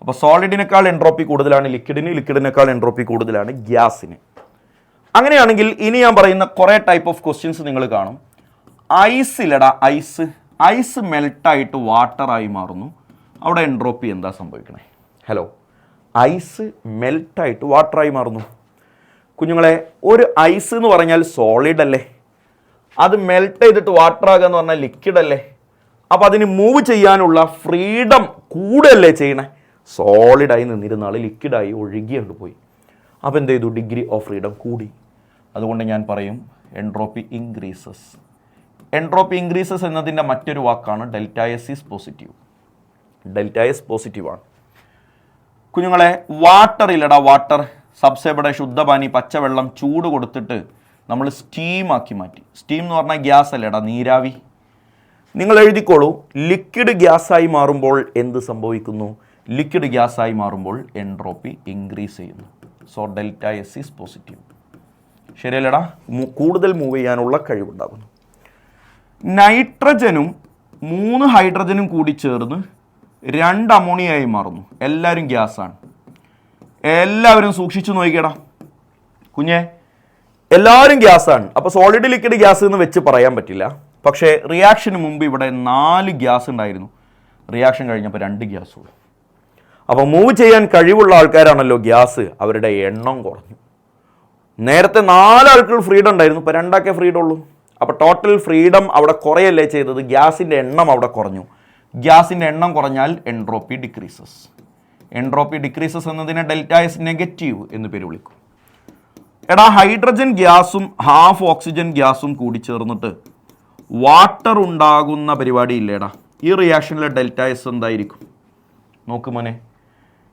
അപ്പോൾ സോളിഡിനേക്കാൾ എൻട്രോപ്പി കൂടുതലാണ് ലിക്വിഡിന്, ലിക്വിഡിനേക്കാൾ എൻട്രോപ്പി കൂടുതലാണ് ഗ്യാസിന്. അങ്ങനെയാണെങ്കിൽ ഇനി ഞാൻ പറയുന്ന കുറേ ടൈപ്പ് ഓഫ് ക്വസ്റ്റ്യൻസ് നിങ്ങൾ കാണും. ഐസിലടാ, ഐസ് മെൽട്ടായിട്ട് വാട്ടറായി മാറുന്നു. അവിടെ എൻട്രോപ്പി എന്താ സംഭവിക്കണേ? ഹലോ, ഐസ് മെൽട്ടായിട്ട് വാട്ടറായി മാറുന്നു. കുഞ്ഞുങ്ങളെ, ഒരു ഐസ് എന്ന് പറഞ്ഞാൽ സോളിഡ് അല്ലേ? അത് മെൽട്ട് ചെയ്തിട്ട് വാട്ടർ ആകുക എന്ന് പറഞ്ഞാൽ ലിക്വിഡ് അല്ലേ? അപ്പോൾ അതിന് മൂവ് ചെയ്യാനുള്ള ഫ്രീഡം കൂടല്ലേ ചെയ്യണേ? സോളിഡായി നിന്നിരുന്ന ആൾ ലിക്വിഡായി ഒഴുകിയുണ്ട് പോയി. അപ്പോൾ എന്ത് ചെയ്തു? ഡിഗ്രി ഓഫ് ഫ്രീഡം കൂടി. അതുകൊണ്ട് ഞാൻ പറയും എൻട്രോപ്പി ഇൻക്രീസസ്. എൻട്രോപ്പി ഇൻക്രീസസ് എന്നതിൻ്റെ മറ്റൊരു വാക്കാണ് delta S is positive. Delta S പോസിറ്റീവാണ്. കുഞ്ഞുങ്ങളെ, വാട്ടറില്ലടാ, വാട്ടർ സബ്സെബടെ ശുദ്ധപാനി, പച്ചവെള്ളം ചൂട് കൊടുത്തിട്ട് നമ്മൾ സ്റ്റീമാക്കി മാറ്റി. സ്റ്റീം എന്ന് പറഞ്ഞാൽ ഗ്യാസ് അല്ലേടാ, നീരാവി. നിങ്ങൾ എഴുതിക്കോളൂ, ലിക്വിഡ് ഗ്യാസായി മാറുമ്പോൾ എന്ത് സംഭവിക്കുന്നു? ലിക്വിഡ് ഗ്യാസായി മാറുമ്പോൾ എൻട്രോപ്പി ഇൻക്രീസ് ചെയ്യുന്നു. So delta S is positive. ശരിയല്ലടാ? കൂടുതൽ മൂവ് ചെയ്യാനുള്ള കഴിവുണ്ടാകുന്നു. നൈട്രജനും 3 ഹൈഡ്രജനും കൂടി ചേർന്ന് 2 അമോണിയായി മാറുന്നു. എല്ലാവരും ഗ്യാസാണ്. എല്ലാവരും സൂക്ഷിച്ചു നോക്കിക്കടാ കുഞ്ഞെ, എല്ലാവരും ഗ്യാസാണ്. അപ്പോൾ സോളിഡ് ലിക്വിഡ് ഗ്യാസ് എന്ന് വെച്ച് പറയാൻ പറ്റില്ല. പക്ഷേ റിയാക്ഷന് മുമ്പ് ഇവിടെ 4 ഗ്യാസ് ഉണ്ടായിരുന്നു. റിയാക്ഷൻ കഴിഞ്ഞപ്പോൾ 2 ഗ്യാസ് ഉള്ളൂ. അപ്പോൾ മൂവ് ചെയ്യാൻ കഴിവുള്ള ആൾക്കാരാണല്ലോ ഗ്യാസ്, അവരുടെ എണ്ണം കുറഞ്ഞു. നേരത്തെ 4 ആൾക്കുകൾ ഫ്രീഡം ഉണ്ടായിരുന്നു, ഇപ്പോൾ 2 ആൾക്കേ ഫ്രീഡം ഉള്ളൂ. അപ്പോൾ ടോട്ടൽ ഫ്രീഡം അവിടെ കുറയല്ലേ ചെയ്തത്? ഗ്യാസിൻ്റെ എണ്ണം അവിടെ കുറഞ്ഞു. ഗ്യാസിൻ്റെ എണ്ണം കുറഞ്ഞാൽ എൻട്രോപ്പി ഡിക്രീസസ്. എൻട്രോപ്പി ഡിക്രീസസ് എന്നതിനെ ഡെൽറ്റ എസ് നെഗറ്റീവ് എന്ന് പേര് വിളിക്കും. എടാ, ഹൈഡ്രജൻ ഗ്യാസും ഹാഫ് ഓക്സിജൻ ഗ്യാസും കൂടി ചേർന്നിട്ട് വാട്ടർ ഉണ്ടാകുന്ന പരിപാടി ഇല്ലേടാ. ഈ റിയാക്ഷനിലെ ഡെൽറ്റ എസ് എന്തായിരിക്കും? നോക്ക് മോനെ,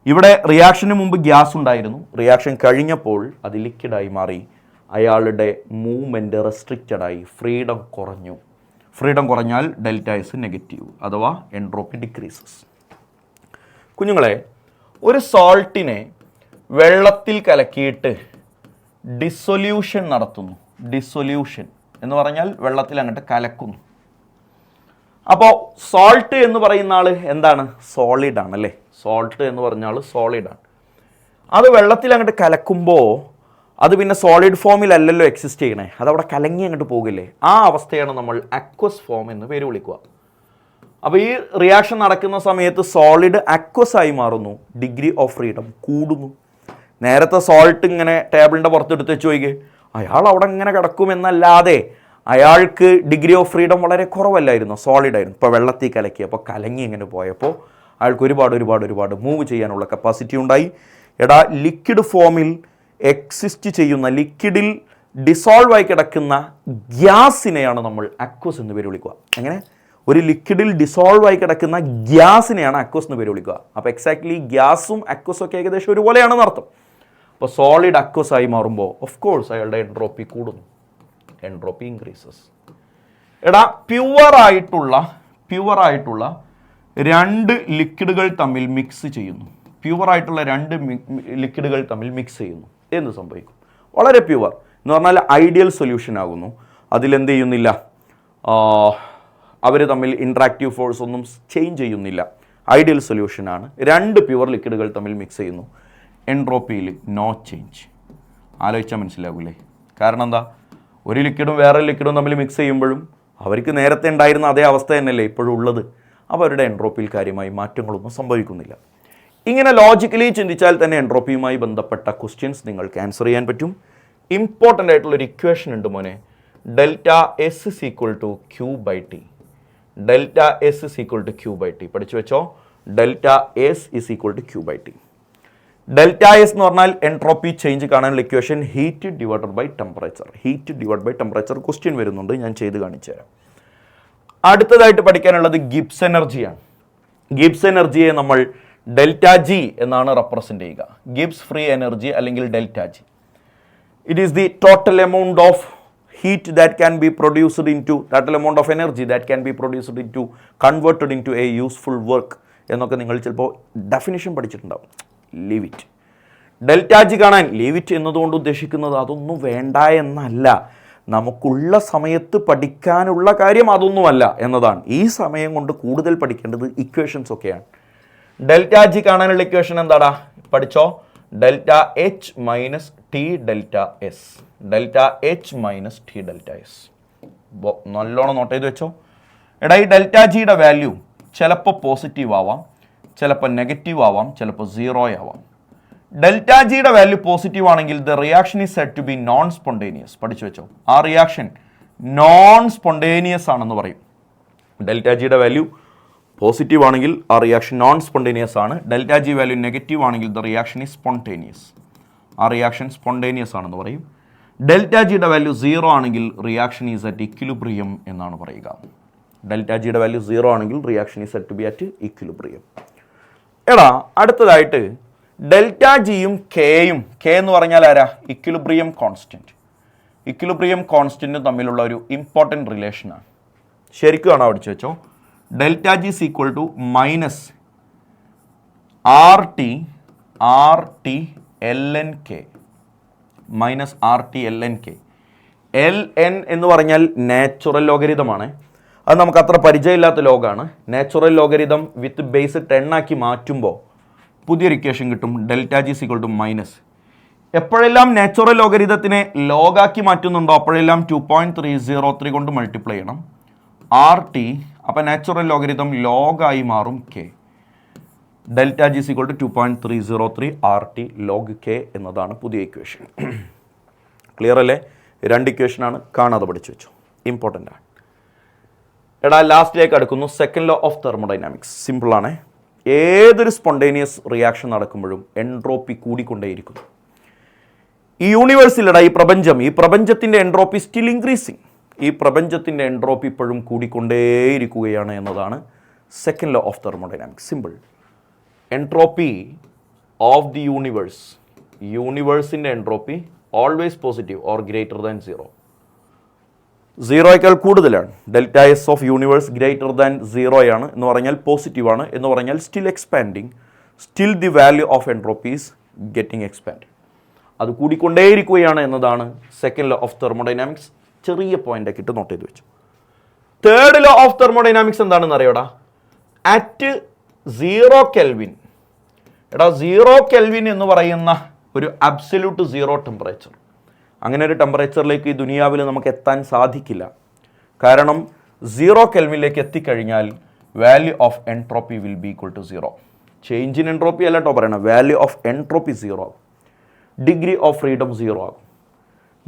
ഇവിടെ റിയാക്ഷന് മുമ്പ് ഗ്യാസ് ഉണ്ടായിരുന്നു. റിയാക്ഷൻ കഴിഞ്ഞപ്പോൾ അത് ലിക്വിഡായി മാറി. അയാളുടെ മൂവ്മെൻറ്റ് റെസ്ട്രിക്റ്റഡായി, ഫ്രീഡം കുറഞ്ഞു. ഫ്രീഡം കുറഞ്ഞാൽ ഡെൽറ്റ എസ് നെഗറ്റീവ് അഥവാ എൻട്രോപ്പി ഡിക്രീസസ്. കുഞ്ഞുങ്ങളെ, ഒരു സോൾട്ടിനെ വെള്ളത്തിൽ കലക്കിയിട്ട് ഡിസൊല്യൂഷൻ നടത്തുന്നു. ഡിസൊല്യൂഷൻ എന്ന് പറഞ്ഞാൽ വെള്ളത്തിൽ അങ്ങോട്ട് കലക്കുന്നു. അപ്പോൾ സോൾട്ട് എന്ന് പറയുന്ന ആൾ എന്താണ്? സോളിഡ് ആണ് അല്ലേ? സോൾട്ട് എന്ന് പറഞ്ഞ ആൾ സോളിഡാണ്. അത് വെള്ളത്തിൽ അങ്ങോട്ട് കലക്കുമ്പോൾ അത് പിന്നെ സോളിഡ് ഫോമിലല്ലല്ലോ എക്സിസ്റ്റ് ചെയ്യണേ, അതവിടെ കലങ്ങി അങ്ങോട്ട് പോകില്ലേ? ആ അവസ്ഥയാണ് നമ്മൾ അക്വസ് ഫോം എന്ന് പേര് വിളിക്കുക. അപ്പോൾ ഈ റിയാക്ഷൻ നടക്കുന്ന സമയത്ത് സോളിഡ് അക്വസ് ആയി മാറുന്നു, ഡിഗ്രി ഓഫ് ഫ്രീഡം കൂടുന്നു. നേരത്തെ സോൾട്ട് ഇങ്ങനെ ടേബിളിൻ്റെ പുറത്തെടുത്ത് വെച്ച് നോക്കിയേ, അയാൾ അവിടെ ഇങ്ങനെ കിടക്കുമെന്നല്ലാതെ അയാൾക്ക് ഡിഗ്രി ഓഫ് ഫ്രീഡം വളരെ കുറവല്ലായിരുന്നു, സോളിഡായിരുന്നു. ഇപ്പോൾ വെള്ളത്തിൽ കലക്കി, അപ്പോൾ കലങ്ങി ഇങ്ങനെ പോയപ്പോൾ അയാൾക്ക് ഒരുപാട് മൂവ് ചെയ്യാനുള്ള കപ്പാസിറ്റി ഉണ്ടായി. എടാ, ലിക്വിഡ് ഫോമിൽ എക്സിസ്റ്റ് ചെയ്യുന്ന, ലിക്വിഡിൽ ഡിസോൾവ് ആയി കിടക്കുന്ന ഗ്യാസിനെയാണ് നമ്മൾ അക്വസ് എന്ന് പേര് വിളിക്കുക. എങ്ങനെ? ഒരു ലിക്വിഡിൽ ഡിസോൾവ് ആയി കിടക്കുന്ന ഗ്യാസിനെയാണ് അക്വസ് എന്ന് പേര് വിളിക്കുക. അപ്പോൾ എക്സാക്ട്ലി ഗ്യാസും അക്വസും ഒക്കെ ഏകദേശം ഒരുപോലെയാണെന്ന് അർത്ഥം. അപ്പോൾ സോളിഡ് അക്വസ് ആയി മാറുമ്പോൾ ഓഫ് കോഴ്സ് അയാളുടെ എൻട്രോപ്പി കൂടുന്നു, എൻട്രോപ്പി ഇൻക്രീസസ്. എടാ, പ്യുവറായിട്ടുള്ള രണ്ട് ലിക്വിഡുകൾ തമ്മിൽ മിക്സ് ചെയ്യുന്നു. പ്യുവറായിട്ടുള്ള രണ്ട് ലിക്വിഡുകൾ തമ്മിൽ മിക്സ് ചെയ്യുന്നു. എന്ത് സംഭവിക്കും? വളരെ പ്യുവർ എന്ന് പറഞ്ഞാൽ ഐഡിയൽ സൊല്യൂഷൻ ആകുന്നു. അതിലെന്ത് ചെയ്യുന്നില്ല, അവർ തമ്മിൽ ഇൻട്രാക്റ്റീവ് ഫോഴ്സ് ഒന്നും ചേഞ്ച് ചെയ്യുന്നില്ല, ഐഡിയൽ സൊല്യൂഷനാണ്. രണ്ട് പ്യുവർ ലിക്വിഡുകൾ തമ്മിൽ മിക്സ് ചെയ്യുന്നു. എൻട്രോപ്പിയിൽ നോ ചേഞ്ച്. ആലോചിച്ചാൽ മനസ്സിലാകൂലേ? കാരണം എന്താ? ഒരു ലിക്വിഡും വേറെ ലിക്വിഡും തമ്മിൽ മിക്സ് ചെയ്യുമ്പോഴും അവർക്ക് നേരത്തെ ഉണ്ടായിരുന്ന അതേ അവസ്ഥ തന്നെയല്ലേ ഇപ്പോഴും ഉള്ളത്. അപ്പോൾ അവരുടെ എൻട്രോപ്പിയിൽ കാര്യമായി മാറ്റങ്ങളൊന്നും സംഭവിക്കുന്നില്ല. ഇങ്ങനെ ലോജിക്കലി ചിന്തിച്ചാൽ തന്നെ എൻട്രോപ്പിയുമായി ബന്ധപ്പെട്ട ക്വസ്റ്റ്യൻസ് നിങ്ങൾക്ക് ആൻസർ ചെയ്യാൻ പറ്റും. ഇമ്പോർട്ടൻ്റ് ആയിട്ടുള്ളൊരു ഇക്വേഷൻ ഉണ്ട് മോനെ, delta S is equal to Q by T. Delta S is equal to Q by T പഠിച്ചു വെച്ചോ. Delta S is equal to Q by T. Delta S എന്ന് പറഞ്ഞാൽ എൻട്രോപ്പി ചേഞ്ച് കാണാനുള്ള equation heat divided by temperature. Heat divide by temperature question വരുന്നുണ്ട്, ഞാൻ ചെയ്ത് കാണിച്ചു തരാം. അടുത്തതായിട്ട് പഠിക്കാനുള്ളത് ഗിബ്സ് എനർജിയാണ്. ഗിബ്സ് എനർജിയെ നമ്മൾ ഡെൽറ്റ ജി എന്നാണ് റെപ്രസെൻ്റ് ചെയ്യുക. ഗിബ്സ് ഫ്രീ എനർജി അല്ലെങ്കിൽ delta G. It is the total amount of heat that can be produced into, total amount of energy that can be produced into, converted into a useful work എന്നൊക്കെ നിങ്ങൾ ചിലപ്പോൾ definition പഠിച്ചിട്ടുണ്ടാവും. Leave it. Delta G കാണാൻ leave it എന്നതുകൊണ്ട് ഉദ്ദേശിക്കുന്നത് അതൊന്നും വേണ്ട എന്നല്ല, നമുക്കുള്ള സമയത്ത് പഠിക്കാനുള്ള കാര്യം അതൊന്നുമല്ല എന്നതാണ്. ഈ സമയം കൊണ്ട് കൂടുതൽ പഠിക്കേണ്ടത് ഇക്വേഷൻസ് ഒക്കെയാണ്. ഡെൽറ്റ ജി കാണാനുള്ള ഇക്വേഷൻ എന്താടാ? പഠിച്ചോ. Delta H minus T delta S. Delta H minus T delta S. നല്ലോണം നോട്ട് ചെയ്ത് വെച്ചോ. എടാ, ഈ ഡെൽറ്റ ജിയുടെ വാല്യൂ ചിലപ്പോൾ പോസിറ്റീവ് ആവാം, ചിലപ്പോൾ നെഗറ്റീവ് ആവാം, ചിലപ്പോൾ സീറോ ആവാം. ഡെൽറ്റ ജിയുടെ വാല്യൂ പോസിറ്റീവ് ആണെങ്കിൽ the reaction is said to be non spontaneous. പഠിച്ചു വെച്ചോ. ആ റിയാക്ഷൻ നോൺ സ്പോണ്ടേനിയസ് ആണെന്ന് പറയും. ഡെൽറ്റ ജിയുടെ വാല്യൂ പോസിറ്റീവ് ആണെങ്കിൽ ആ റിയാക്ഷൻ നോൺ സ്പോണ്ടേനിയസ് ആണ്. ഡെൽറ്റ ജി വാല്യൂ നെഗറ്റീവ് ആണെങ്കിൽ ദ റിയാക്ഷൻ ഈസ് സ്പോണ്ടേനിയസ്. ആ റിയാക്ഷൻ സ്പോണ്ടേനിയസ് ആണെന്ന് പറയും. ഡെൽറ്റ ജിയുടെ വാല്യൂ സീറോ ആണെങ്കിൽ റിയാക്ഷൻ ഈസ് അറ്റ് ഇക്വിലിബ്രിയം എന്നാണ് പറയുക. ഡെൽറ്റ ജിയുടെ വാല്യൂ സീറോ ആണെങ്കിൽ reaction is said to be at equilibrium. എടാ, അടുത്തതായിട്ട് ഡെൽറ്റ ജിയും കെയും, കെ എന്ന് പറഞ്ഞാൽ ആരാ? Equilibrium constant. ഇക്വിലിബ്രിയം കോൺസ്റ്റൻറ്റും തമ്മിലുള്ള ഒരു ഇമ്പോർട്ടൻറ്റ് റിലേഷനാണ്. ശരിക്കും ആണോ? പഠിച്ചു വെച്ചോ. Delta G is equal to minus R T L N K. Minus R T L N K. L N എന്ന് പറഞ്ഞാൽ നാച്ചുറൽ ലോഗരിതമാണ്. അത് നമുക്ക് അത്ര പരിചയമില്ലാത്ത ലോഗാണ്. നാച്ചുറൽ ലോഗരിതം വിത്ത് ബേസ് 10 ആക്കി മാറ്റുമ്പോൾ പുതിയൊരു ഇക്വേഷൻ കിട്ടും. Delta G is equal to minus. എപ്പോഴെല്ലാം നാച്ചുറൽ ലോഗരിതത്തിനെ ലോഗാക്കി മാറ്റുന്നുണ്ടോ അപ്പോഴെല്ലാം 2.303 കൊണ്ട് മൾട്ടിപ്ലൈ ചെയ്യണം ആർ ടി. അപ്പോൾ നാച്ചുറൽ ലോഗരിതം ലോഗായി മാറും K. Delta G is equal to 2.303 R T log K എന്നതാണ് പുതിയ ഇക്വേഷൻ. ക്ലിയർ അല്ലേ? രണ്ട് ഇക്വേഷനാണ്, കാണാതെ പഠിച്ചു വെച്ചു, ഇമ്പോർട്ടൻ്റ് ആണ്. എടാ, ലാസ്റ്റിലേക്ക് അടുക്കുന്നു. Second law of thermodynamics. സിമ്പിളാണ്. ഏതൊരു സ്പോണ്ടേനിയസ് റിയാക്ഷൻ നടക്കുമ്പോഴും എൻട്രോപ്പി കൂടിക്കൊണ്ടേയിരിക്കുന്നു. ഈ യൂണിവേഴ്സിലടാ, ഈ പ്രപഞ്ചത്തിൻ്റെ എൻട്രോപ്പി സ്റ്റിൽ ഇൻക്രീസിങ്. ഈ പ്രപഞ്ചത്തിൻ്റെ എൻട്രോപ്പി ഇപ്പോഴും കൂടിക്കൊണ്ടേയിരിക്കുകയാണ് എന്നതാണ് second law of thermodynamics. Simple. Entropy of the യൂണിവേഴ്സിൻ്റെ entropy always positive or greater than zero. സീറോയേക്കാൾ കൂടുതലാണ്. Delta S of universe greater than സീറോയാണ് എന്ന് പറഞ്ഞാൽ പോസിറ്റീവാണ് എന്ന് പറഞ്ഞാൽ still expanding, still the value of entropy's getting expand. അത് കൂടിക്കൊണ്ടേയിരിക്കുകയാണ് എന്നതാണ് സെക്കൻഡ് ലോ ഓഫ് തെർമോഡൈനാമിക്സ്. ചെറിയ പോയിൻ്റൊക്കെ ഇട്ട് നോട്ട് ചെയ്ത് വെച്ചു. തേർഡ് ലോ ഓഫ് തെർമോഡൈനാമിക്സ് എന്താണെന്ന് അറിയോടാ? At 0 kelvin. എടാ 0 കെൽവിൻ എന്ന് പറയുന്ന ഒരു അബ്സല്യൂട്ട് സീറോ ടെമ്പറേച്ചർ, അങ്ങനെ ഒരു ടെമ്പറേച്ചറിലേക്ക് ഈ ദുനിയാവിൽ നമുക്ക് എത്താൻ സാധിക്കില്ല. കാരണം 0 കെൽവിനിലേക്ക് എത്തിക്കഴിഞ്ഞാൽ value of entropy will be equal to 0. Change in entropy അല്ല കേട്ടോ പറയണം, വാല്യൂ ഓഫ് എൻട്രോപ്പി 0 ആകും. ഡിഗ്രി ഓഫ് ഫ്രീഡം 0 ആകും.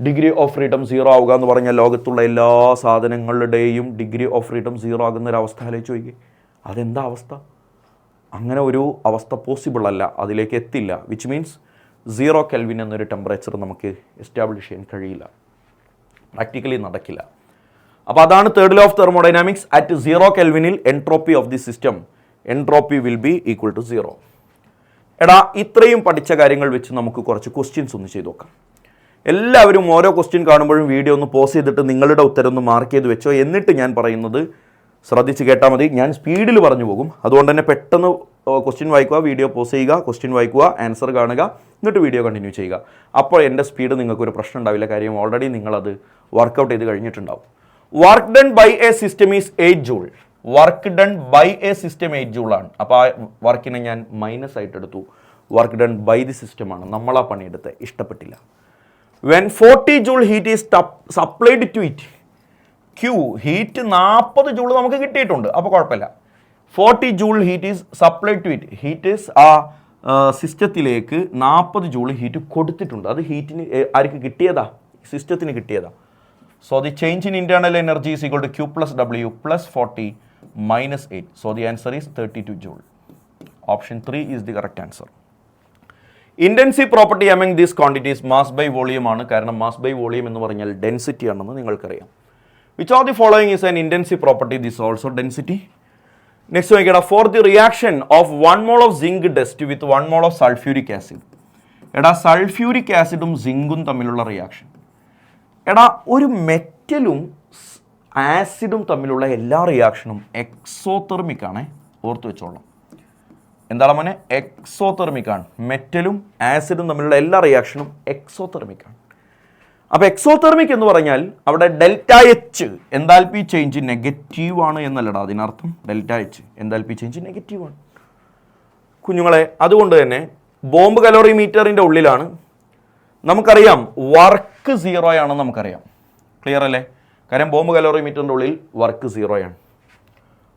ഡിഗ്രി ഓഫ് ഫ്രീഡം 0 ആവുക എന്ന് പറഞ്ഞാൽ ലോകത്തുള്ള എല്ലാ സാധനങ്ങളുടെയും ഡിഗ്രി ഓഫ് ഫ്രീഡം 0 ആകുന്നൊരവസ്ഥ ആലോചിച്ച് നോക്കി. അതെന്താ അവസ്ഥ? അങ്ങനെ ഒരു അവസ്ഥ പോസിബിൾ അല്ല, അതിലേക്ക് എത്തില്ല. വിച്ച് മീൻസ് 0 കെൽവിൻ എന്നൊരു ടെമ്പറേച്ചർ നമുക്ക് എസ്റ്റാബ്ലിഷ് ചെയ്യാൻ കഴിയില്ല, പ്രാക്ടിക്കലി നടക്കില്ല. അപ്പോൾ അതാണ് third law of thermodynamics. At 0 കെൽവിനിൽ entropy of the system, entropy will be equal to 0. എടാ ഇത്രയും പഠിച്ച കാര്യങ്ങൾ വെച്ച് നമുക്ക് കുറച്ച് ക്വസ്റ്റ്യൻസ് ഒന്ന് ചെയ്ത് നോക്കാം. എല്ലാവരും ഓരോ ക്വസ്റ്റ്യൻ കാണുമ്പോഴും വീഡിയോ ഒന്ന് പോസ് ചെയ്തിട്ട് നിങ്ങളുടെ ഉത്തരം ഒന്ന് മാർക്ക് ചെയ്ത് വെച്ചോ. എന്നിട്ട് ഞാൻ പറയുന്നത് ശ്രദ്ധിച്ച് കേട്ടാൽ മതി. ഞാൻ സ്പീഡിൽ പറഞ്ഞു പോകും, അതുകൊണ്ട് തന്നെ പെട്ടെന്ന് ക്വസ്റ്റ്യൻ വായിക്കുക, വീഡിയോ പോസ് ചെയ്യുക, ക്വസ്റ്റ്യൻ വായിക്കുക, ആൻസർ കാണുക, എന്നിട്ട് വീഡിയോ കണ്ടിന്യൂ ചെയ്യുക. അപ്പോൾ എൻ്റെ സ്പീഡ് നിങ്ങൾക്കൊരു പ്രശ്നം ഉണ്ടാവില്ല. കാര്യം ഓൾറെഡി നിങ്ങളത് വർക്കൗട്ട് ചെയ്ത് കഴിഞ്ഞിട്ടുണ്ടാവും. Work done by a system is 8 joule. Work done by a system 8 joule ആണ്. അപ്പോൾ ആ വർക്കിനെ ഞാൻ മൈനസ് ആയിട്ട് എടുത്തു. വർക്ക് ഡൺ ബൈ ദി സിസ്റ്റമാണ്, നമ്മളാ പണിയെടുത്ത് ഇഷ്ടപ്പെട്ടില്ല. When 40 joule heat is supplied to it. Q heat 40 joule നമുക്ക് കിട്ടിയിട്ടുണ്ട്, അപ്പോൾ കുഴപ്പമില്ല. 40 joule heat is supplied to it. Heat is ആ സിസ്റ്റത്തിലേക്ക് 40 ജൂൾ ഹീറ്റ് കൊടുത്തിട്ടുണ്ട്. അത് ഹീറ്റിന് ആർക്ക് കിട്ടിയതാ? സിസ്റ്റത്തിന് കിട്ടിയതാ. So the change in internal energy is equal to Q plus W plus 40 minus 8. So the answer is 32 joule. Option 3 is the correct answer. Intensive property among these quantities mass by volume ആണ്. കാരണം mass by volume എന്ന് പറഞ്ഞാൽ density ആണെന്ന് നിങ്ങൾക്കറിയാം. Which of the following is an intensive property? This also density. Next നോക്കിയടാ, for the reaction of 1 mole of zinc dust with 1 mole of sulphuric acid. എടാ sulphuric ആസിഡും സിങ്കും തമ്മിലുള്ള റിയാക്ഷൻ. എടാ ഒരു മെറ്റലും ആസിഡും തമ്മിലുള്ള എല്ലാ റിയാക്ഷനും എക്സോതെർമിക് ആണ്. ഓർത്ത് വെച്ചോളാം. എന്താണ് മോനെ? എക്സോതെർമിക് ആണ്. മെറ്റലും ആസിഡും തമ്മിലുള്ള എല്ലാ റിയാക്ഷനും എക്സോതെർമിക് ആണ്. അപ്പോൾ എക്സോതെർമിക് എന്ന് പറഞ്ഞാൽ അവിടെ delta H enthalpy change negative ആണ് എന്നല്ലടാ അതിനർത്ഥം. Delta H enthalpy change negative ആണ് കുഞ്ഞുങ്ങളെ. അതുകൊണ്ട് തന്നെ ബോംബ് കലോറിമീറ്ററിൻ്റെ ഉള്ളിലാണ്. നമുക്കറിയാം വർക്ക് 0 ആണെന്ന് നമുക്കറിയാം. ക്ലിയർ അല്ലേ? കാര്യം ബോംബ് കലോറിമീറ്ററിൻ്റെ ഉള്ളിൽ വർക്ക് 0 ആണ്.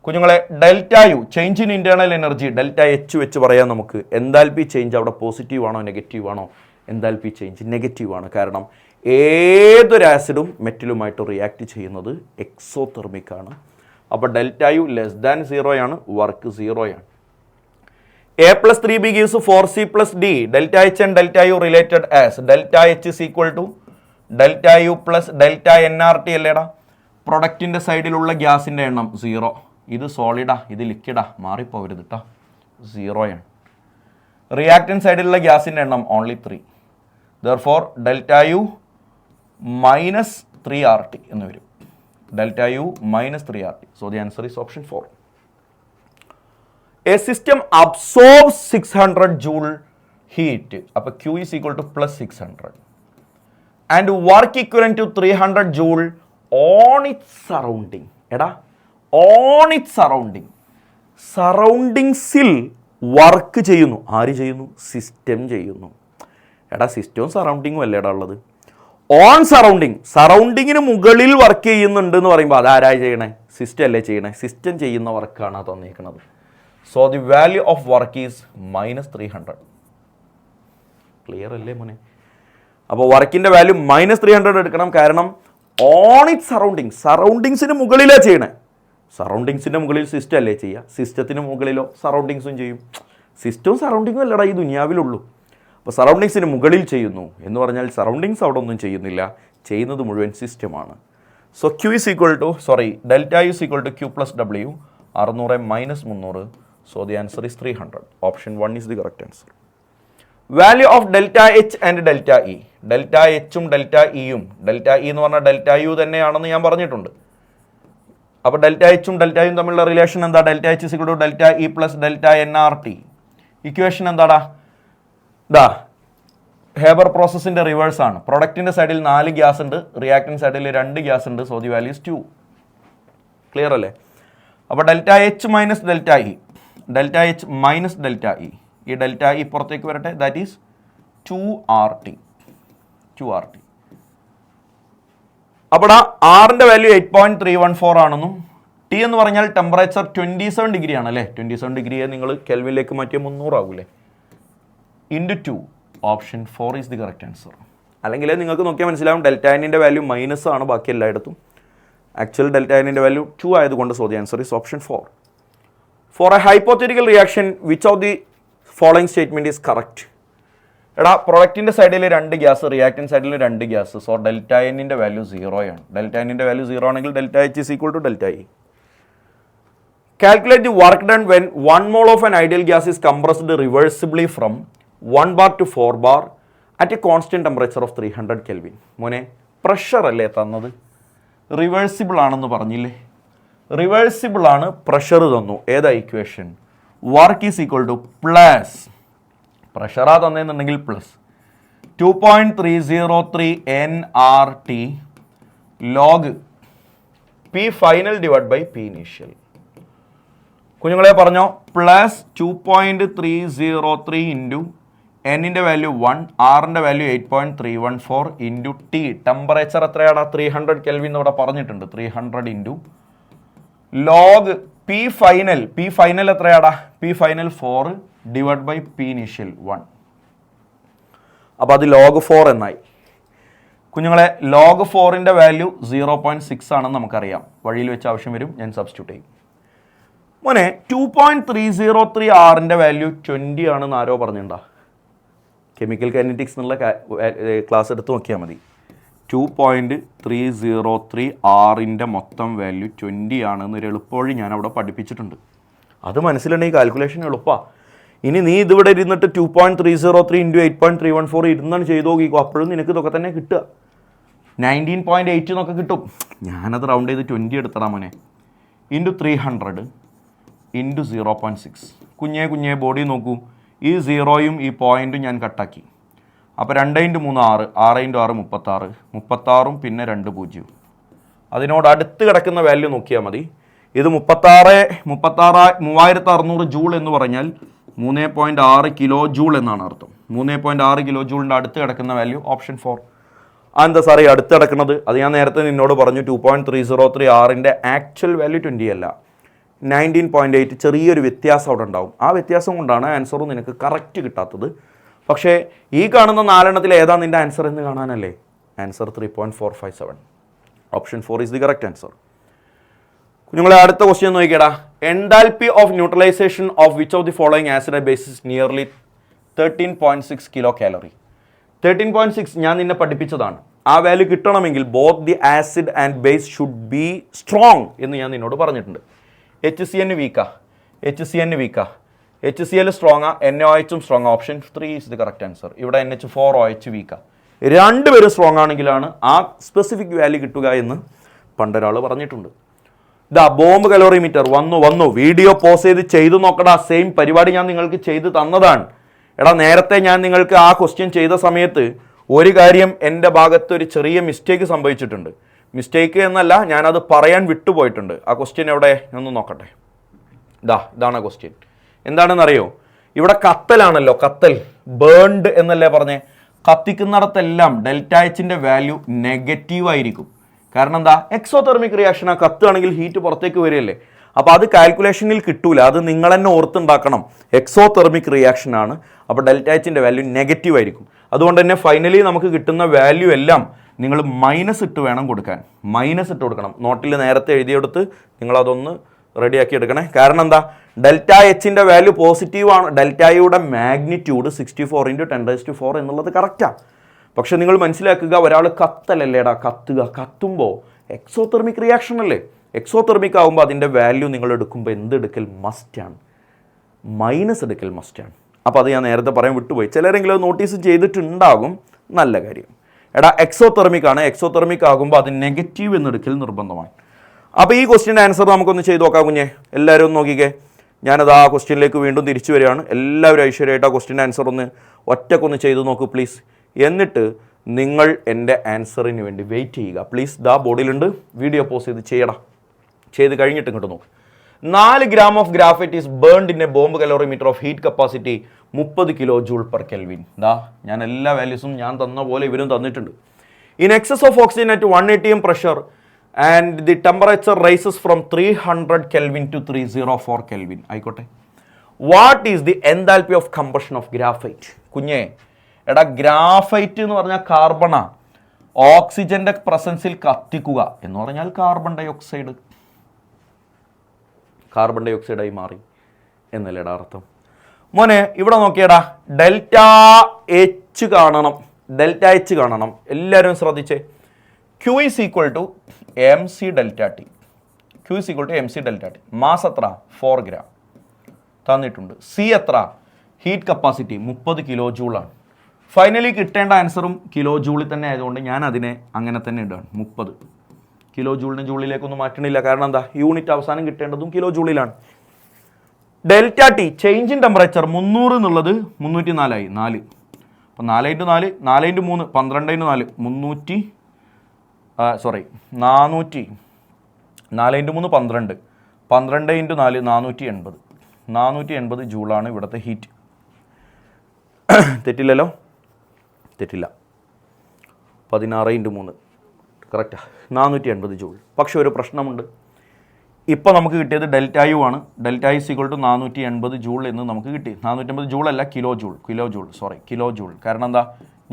കുഞ്ഞുങ്ങളെ delta U change in internal energy delta H വെച്ച് പറയാം നമുക്ക്. എൻതാൽപ്പി ചേഞ്ച് അവിടെ പോസിറ്റീവ് ആണോ നെഗറ്റീവ് ആണോ? എൻതാൽപ്പി ചേഞ്ച് നെഗറ്റീവ് ആണ്. കാരണം ഏതൊരു ആസിഡും മെറ്റലുമായിട്ട് റിയാക്ട് ചെയ്യുന്നത് എക്സോതെർമിക് ആണ്. അപ്പോൾ ഡെൽറ്റ യു ലെസ് ദാൻ 0 ആണ്, വർക്ക് 0 ആണ്. A plus 3B gives 4C plus D. Delta H and delta U related as delta H is equal to delta U plus delta nRT അല്ലേടാ. പ്രൊഡക്റ്റിൻ്റെ സൈഡിലുള്ള ഗ്യാസിൻ്റെ എണ്ണം 0. ഇത് സോളിഡാ, ഇത് ലിക്വിഡാ, മാറിപ്പോവരുത് കേട്ടോ. 0 ആണ്. റിയാക്റ്റൻ സൈഡിലുള്ള ഗ്യാസിൻ്റെ എണ്ണം only 3. Therefore delta U minus 3RT എന്ന് വരും. Delta U minus 3RT. So the answer is option 4. A system absorbs 600 joule heat. അപ്പോൾ Q is equal to plus 600 and work equivalent to 300 joule on its surrounding. എടാ on its surrounding. സറൗണ്ടിങ്സിൽ work ചെയ്യുന്നു. ആര് ചെയ്യുന്നു? System ചെയ്യുന്നു. എടാ സിസ്റ്റവും സറൗണ്ടിങ്ങും അല്ലേടാ ഉള്ളത്. ഓൺ സറൗണ്ടിങ്, സറൗണ്ടിങ്ങിന് മുകളിൽ വർക്ക് ചെയ്യുന്നുണ്ട് എന്ന് പറയുമ്പോൾ അതാരാ ചെയ്യണേ? സിസ്റ്റം അല്ലേ ചെയ്യണേ? സിസ്റ്റം ചെയ്യുന്ന വർക്കാണ് തന്നിരിക്കുന്നത്. So the value of work is minus 300. Clear അല്ലേ മോനെ? അപ്പോൾ വർക്കിൻ്റെ വാല്യൂ മൈനസ് 300 എടുക്കണം. കാരണം ഓൺ ഇറ്റ് സറൗണ്ടിങ്, സറൗണ്ടിങ്സിന് മുകളിലാണ് ചെയ്യണേ. സറൗണ്ടിങ്സിൻ്റെ മുകളിൽ സിസ്റ്റം അല്ലേ ചെയ്യുക? സിസ്റ്റത്തിന് മുകളിലോ സറൗണ്ടിങ്സും ചെയ്യും. സിസ്റ്റവും സറൗണ്ടിങ്ങും അല്ലടാ ഈ ദുനിയാവിലുള്ളൂ. അപ്പോൾ സറൗണ്ടിങ്സിന് മുകളിൽ ചെയ്യുന്നു എന്ന് പറഞ്ഞാൽ സറൗണ്ടിങ്സ് അവിടെ ഒന്നും ചെയ്യുന്നില്ല, ചെയ്യുന്നത് മുഴുവൻ സിസ്റ്റമാണ്. So Q is equal to delta U is equal to Q plus W. 600 minus 300. So the answer is 300. Option 1 is the correct answer. Value of delta H and delta E. Delta എച്ചും delta ഇയും, delta E എന്ന് പറഞ്ഞാൽ delta U തന്നെയാണെന്ന് ഞാൻ പറഞ്ഞിട്ടുണ്ട്. അപ്പോൾ delta എച്ചും delta യും തമ്മിലുള്ള റിലേഷൻ എന്താ? Delta H is equal to delta E plus delta N R T. Equation എന്താടാ? ഇതാ ഹേബർ പ്രോസസ്സിൻ്റെ റിവേഴ്സ് ആണ്. പ്രൊഡക്റ്റിൻ്റെ സൈഡിൽ 4 ഗ്യാസ് ഉണ്ട്, റിയാക്ടൻ സൈഡിൽ 2 ഗ്യാസ് ഉണ്ട്. So the value is 2. Clear അല്ലേ? അപ്പോൾ delta H minus delta E, delta H minus delta E, ഈ ഡെൽറ്റ ഇ പുറത്തേക്ക് വരട്ടെ. That is 2RT. 2RT. അപ്പോൾ ആറിൻ്റെ വാല്യൂ 8.314 ആണെന്നും ടി എന്ന് പറഞ്ഞാൽ ടെമ്പറേച്ചർ 27 ഡിഗ്രി ആണ് അല്ലേ? 27 ഡിഗ്രിയെ നിങ്ങൾ കെൽവിനിലേക്ക് മാറ്റിയാൽ 300 ആകൂലേ? Into 2. Option 4 is the correct answer. അല്ലെങ്കിൽ നിങ്ങൾക്ക് നോക്കിയാൽ മനസ്സിലാവും ഡെൽറ്റ എന്നിൻ്റെ വാല്യൂ മൈനസ് ആണ് ബാക്കി എല്ലായിടത്തും. ആക്ച്വൽ ഡെൽറ്റ എന്നിൻ്റെ വാല്യൂ 2 ആയതുകൊണ്ട് so the answer is option 4. For a hypothetical reaction which of the following statement is correct? എടാ പ്രൊഡക്റ്റിൻ്റെ സൈഡിൽ 2 ഗ്യാസ്, റിയാക്ടൻ സൈഡിൽ 2 ഗ്യാസ്. സോ ഡെൽറ്റ എന്നിൻ്റെ വാല്യൂ 0 ആണ്. ഡെൽറ്റ എന്നിൻ്റെ വാല്യൂ 0 ആണെങ്കിൽ delta H is equal to delta E. Calculate the work done when 1 mole of an ideal gas is compressed reversibly from 1 bar to 4 bar at a constant temperature of 300 Kelvin. മോനെ pressure അല്ലേ തന്നത്? Reversible ആണെന്ന് പറഞ്ഞില്ലേ? Reversible ആണ്, pressure തന്നു. ഏതാ equation? Work is equal to plus, പ്രഷറാ തന്നെന്നുണ്ടെങ്കിൽ plus 2.303 NRT log P final divide by P initial. കുഞ്ഞുങ്ങളെ പറഞ്ഞോ, പ്ലസ് 2.303 ഇൻറ്റു എന്നിൻ്റെ വാല്യൂ 1, ആറിൻ്റെ വാല്യൂ 8.314 ഇൻറ്റു ടി. ടെമ്പറേച്ചർ എത്രയാടാ? 300 കെൽവിൻ ഇവിടെ പറഞ്ഞിട്ടുണ്ട്. 300 into log P final. P final എത്രയാടാ? P final 4 divide by P initial 1. അപ്പോൾ അത് ലോഗ് 4 എന്നായി. കുഞ്ഞുങ്ങളെ ലോഗ് 4ൻ്റെ വാല്യൂ 0.6 ആണെന്ന് നമുക്കറിയാം. വഴിയിൽ വെച്ച് ആവശ്യം വരും, ഞാൻ സബ്സ്റ്റിറ്റ്യൂട്ട് ചെയ്യും. മോനെ 2.303 ആറിൻ്റെ വാല്യൂ 20 ആണെന്ന് ആരോ പറഞ്ഞിട്ടുണ്ടാ? കെമിക്കൽ കൈനറ്റിക്സ് എന്നുള്ള ക്ലാസ് എടുത്ത് നോക്കിയാൽ മതി. 2.303 ആറിൻ്റെ മൊത്തം വാല്യൂ 20 ആണെന്നൊരു എളുപ്പവഴി ഞാൻ അവിടെ പഠിപ്പിച്ചിട്ടുണ്ട്. അത് മനസ്സിലുണ്ടെങ്കിൽ കാൽക്കുലേഷൻ എളുപ്പമാണ്. ഇനി നീ ഇതിവിടെ ഇരുന്നിട്ട് 2.303 ഇൻറ്റു 8.314 ഇരുന്നാണ് ചെയ്ത് നോക്കിക്കോ, അപ്പോഴും നിനക്ക് ഇതൊക്കെ തന്നെ കിട്ടുക. 19.8 എന്നൊക്കെ കിട്ടും. ഞാനത് റൗണ്ട് ചെയ്ത് 20 എടുത്തടാ മോനെ. Into 300 into 0.6. കുഞ്ഞേ ബോഡി നോക്കൂ, ഈ 0യും ഈ പോയിൻറ്റും ഞാൻ കട്ടാക്കി. അപ്പോൾ 2 × 3 6, 6 × 6 36, 36ഉം പിന്നെ 2 0. അതിനോട് അടുത്ത് കിടക്കുന്ന വാല്യൂ നോക്കിയാൽ മതി. ഇത് 36,600 ജൂൾ എന്ന് പറഞ്ഞാൽ 3.6 കിലോ ജൂൾ എന്നാണ് അർത്ഥം. 3.6 കിലോ ജൂളിൻ്റെ അടുത്ത് കിടക്കുന്ന വാല്യൂ ഓപ്ഷൻ 4. അതെന്താ സാറേ അടുത്ത് കിടക്കുന്നത്? അത് ഞാൻ നേരത്തെ നിന്നോട് പറഞ്ഞു. 2.303 ആറിൻ്റെ ആക്ച്വൽ വാല്യൂ 20 അല്ല, 19.8. ചെറിയൊരു വ്യത്യാസം അവിടെ ഉണ്ടാവും. ആ വ്യത്യാസം കൊണ്ടാണ് ആൻസറും നിനക്ക് കറക്റ്റ് കിട്ടാത്തത്. പക്ഷേ ഈ കാണുന്ന 4 എണ്ണത്തിൽ ഏതാ നിൻ്റെ ആൻസർ എന്ന് കാണാനല്ലേ? Answer 3.457. Option 4 is the correct answer. കുഞ്ഞുങ്ങളെ അടുത്ത ക്വസ്റ്റ്യൻ നോക്കിയടാ. Enthalpy of neutralization of which of the following acid and base is nearly 13.6 kilo calorie. 13.6 ഞാൻ നിന്നെ പഠിപ്പിച്ചതാണ്. ആ വാല്യൂ കിട്ടണമെങ്കിൽ both the acid and base should be strong എന്ന് ഞാൻ നിന്നോട് പറഞ്ഞിട്ടുണ്ട്. HCN വീക്കാ, HCN വീക്കാ, HCl സ്ട്രോങ്ങാ, NaOH strong. Option 3 is the correct answer. ഇവിടെ NH4OH വീക്കാ. രണ്ടുപേരും സ്ട്രോങ് ആണെങ്കിലാണ് ആ സ്പെസിഫിക് വാല്യൂ കിട്ടുക എന്ന് പണ്ടൊരാൾ പറഞ്ഞിട്ടുണ്ട്. ഇതാ ബോംബ് കലോറിമീറ്റർ വന്നു. വീഡിയോ പോസ് ചെയ്ത് നോക്കടാ. സെയിം പരിപാടി ഞാൻ നിങ്ങൾക്ക് ചെയ്ത് തന്നതാണ്. എടാ നേരത്തെ ഞാൻ നിങ്ങൾക്ക് ആ ക്വസ്റ്റ്യൻ ചെയ്ത സമയത്ത് ഒരു കാര്യം എൻ്റെ ഭാഗത്ത് ഒരു ചെറിയ മിസ്റ്റേക്ക് സംഭവിച്ചിട്ടുണ്ട്. മിസ്റ്റേക്ക് എന്നല്ല, ഞാനത് പറയാൻ വിട്ടുപോയിട്ടുണ്ട്. ആ ക്വസ്റ്റ്യൻ എവിടെ ഒന്ന് നോക്കട്ടെ. ഇതാണ് ക്വസ്റ്റ്യൻ. എന്താണെന്നറിയോ? ഇവിടെ കത്തലാണല്ലോ, കത്തൽ ബേൺഡ് എന്നല്ലേ പറഞ്ഞേ. കത്തിക്കുന്നിടത്തെല്ലാം ഡെൽറ്റ എച്ചിൻ്റെ വാല്യൂ നെഗറ്റീവ് ആയിരിക്കും. കാരണം എന്താ? Exothermic reaction. ആ കത്തുകയാണെങ്കിൽ ഹീറ്റ് പുറത്തേക്ക് വരികയല്ലേ. അപ്പോൾ അത് കാൽക്കുലേഷനിൽ കിട്ടൂല. അത് നിങ്ങൾ തന്നെ ഓർത്തുണ്ടാക്കണം. എക്സോതെർമിക് റിയാക്ഷൻ ആണ്. അപ്പോൾ ഡെൽറ്റ എച്ചിൻ്റെ വാല്യൂ നെഗറ്റീവ് ആയിരിക്കും. അതുകൊണ്ട് തന്നെ ഫൈനലി നമുക്ക് കിട്ടുന്ന വാല്യൂ എല്ലാം നിങ്ങൾ മൈനസ് ഇട്ട് വേണം കൊടുക്കാൻ. മൈനസ് ഇട്ട് കൊടുക്കണം. നോട്ടിൽ നേരത്തെ എഴുതിയെടുത്ത് നിങ്ങളതൊന്ന് റെഡിയാക്കി എടുക്കണേ. കാരണം എന്താ? ഡെൽറ്റ എച്ചിൻ്റെ വാല്യൂ പോസിറ്റീവാണ്. ഡെൽറ്റയുടെ മാഗ്നിറ്റ്യൂഡ് 64 × 10⁴ എന്നുള്ളത് കറക്റ്റാണ്. പക്ഷെ നിങ്ങൾ മനസ്സിലാക്കുക, ഒരാൾ കത്തലല്ലേടാ കത്തുമ്പോൾ എക്സോതെർമിക് റിയാക്ഷൻ അല്ലേ. എക്സോതെർമിക് ആകുമ്പോൾ അതിൻ്റെ വാല്യൂ നിങ്ങൾ എടുക്കുമ്പോൾ എന്തെടുക്കൽ മസ്റ്റാണ്? മൈനസ് എടുക്കൽ മസ്റ്റാണ്. അപ്പോൾ അത് ഞാൻ നേരത്തെ പറയാൻ വിട്ടുപോയി. ചിലരെങ്കിലും നോട്ടീസ് ചെയ്തിട്ടുണ്ടാകും. നല്ല കാര്യം. എടാ എക്സോതെർമിക് ആണ്, എക്സോതെർമിക് ആകുമ്പോൾ അത് നെഗറ്റീവ് എന്നെടുക്കൽ നിർബന്ധമാണ്. അപ്പോൾ ഈ ക്വസ്റ്റ്യൻ്റെ ആൻസർ നമുക്കൊന്ന് ചെയ്ത് നോക്കാം കുഞ്ഞെ. എല്ലാവരും ഒന്ന് നോക്കിക്കേ. ഞാനത് ആ ക്വസ്റ്റ്യനിലേക്ക് വീണ്ടും തിരിച്ചു വരികയാണ്. എല്ലാവരും ഐശ്വര്യമായിട്ട് ആ ക്വസ്റ്റ്യൻ്റെ ആൻസർ ഒന്ന് ഒറ്റക്കൊന്ന് ചെയ്ത് നോക്കൂ പ്ലീസ്. എന്നിട്ട് നിങ്ങൾ എൻ്റെ ആൻസറിന് വേണ്ടി വെയിറ്റ് ചെയ്യുക പ്ലീസ്. ദാ ബോർഡിലുണ്ട്, വീഡിയോ പോസ് ചെയ്ത് ചെയ്യണം. ചെയ്ത് കഴിഞ്ഞിട്ട് ഇങ്ങോട്ട് നോക്ക്. 4 gram of graphite is burned in a bomb calorimeter of heat capacity 30 kJ/Kelvin. ദാ ഞാൻ എല്ലാ വാല്യൂസും ഞാൻ തന്ന പോലെ ഇവരും തന്നിട്ടുണ്ട്. In excess of oxygen at 1 atm pressure and the temperature rises from 300 Kelvin to 304 Kelvin. ആയിക്കോട്ടെ. What is the enthalpy of combustion of graphite? കുഞ്ഞേ, എടാ ഗ്രാഫൈറ്റ് എന്ന് പറഞ്ഞാൽ കാർബണാ. ഓക്സിജന്റെ പ്രസൻസിൽ കത്തിക്കുക എന്ന് പറഞ്ഞാൽ കാർബൺ ഡൈ ഓക്സൈഡായി മാറി എന്നല്ലേടാ അർത്ഥം. മോനെ ഇവിടെ നോക്കിയടാ, ഡെൽറ്റ എച്ച് കാണണം. എല്ലാവരും ശ്രദ്ധിച്ചേ. Q is equal to MC delta T. Mass എത്ര? 4 gram തന്നിട്ടുണ്ട്. സി എത്ര? ഹീറ്റ് കപ്പാസിറ്റി 30 kJ ആണ്. ഫൈനലി കിട്ടേണ്ട ആൻസറും കിലോ ജൂളിൽ തന്നെ ആയതുകൊണ്ട് ഞാൻ അതിനെ അങ്ങനെ തന്നെ ഇടാണ്. 30 കിലോ ജൂളിന് ജൂളിലേക്കൊന്നും മാറ്റണില്ല. കാരണം എന്താ, യൂണിറ്റ് അവസാനം കിട്ടേണ്ടതും കിലോ ജൂളിലാണ്. Delta T change in temperature 300 എന്നുള്ളത് 304 ആയി. 4 അപ്പോൾ 4 × 4 4 × 3 12 × 4 400 4 × 3 12 12 × 4 480 480 ജൂളാണ് ഇവിടുത്തെ ഹീറ്റ്. തെറ്റില്ലല്ലോ? തെറ്റില്ല. 16 × 3 കറക്റ്റാ, 480 ജൂൾ. പക്ഷെ ഒരു പ്രശ്നമുണ്ട്. ഇപ്പോൾ നമുക്ക് കിട്ടിയത് ഡെൽറ്റ യു ആണ്. Delta I equal to 480 joule എന്ന് നമുക്ക് കിട്ടി. 480 ജൂൾ അല്ല, കിലോ ജൂൾ. കാരണം എന്താ,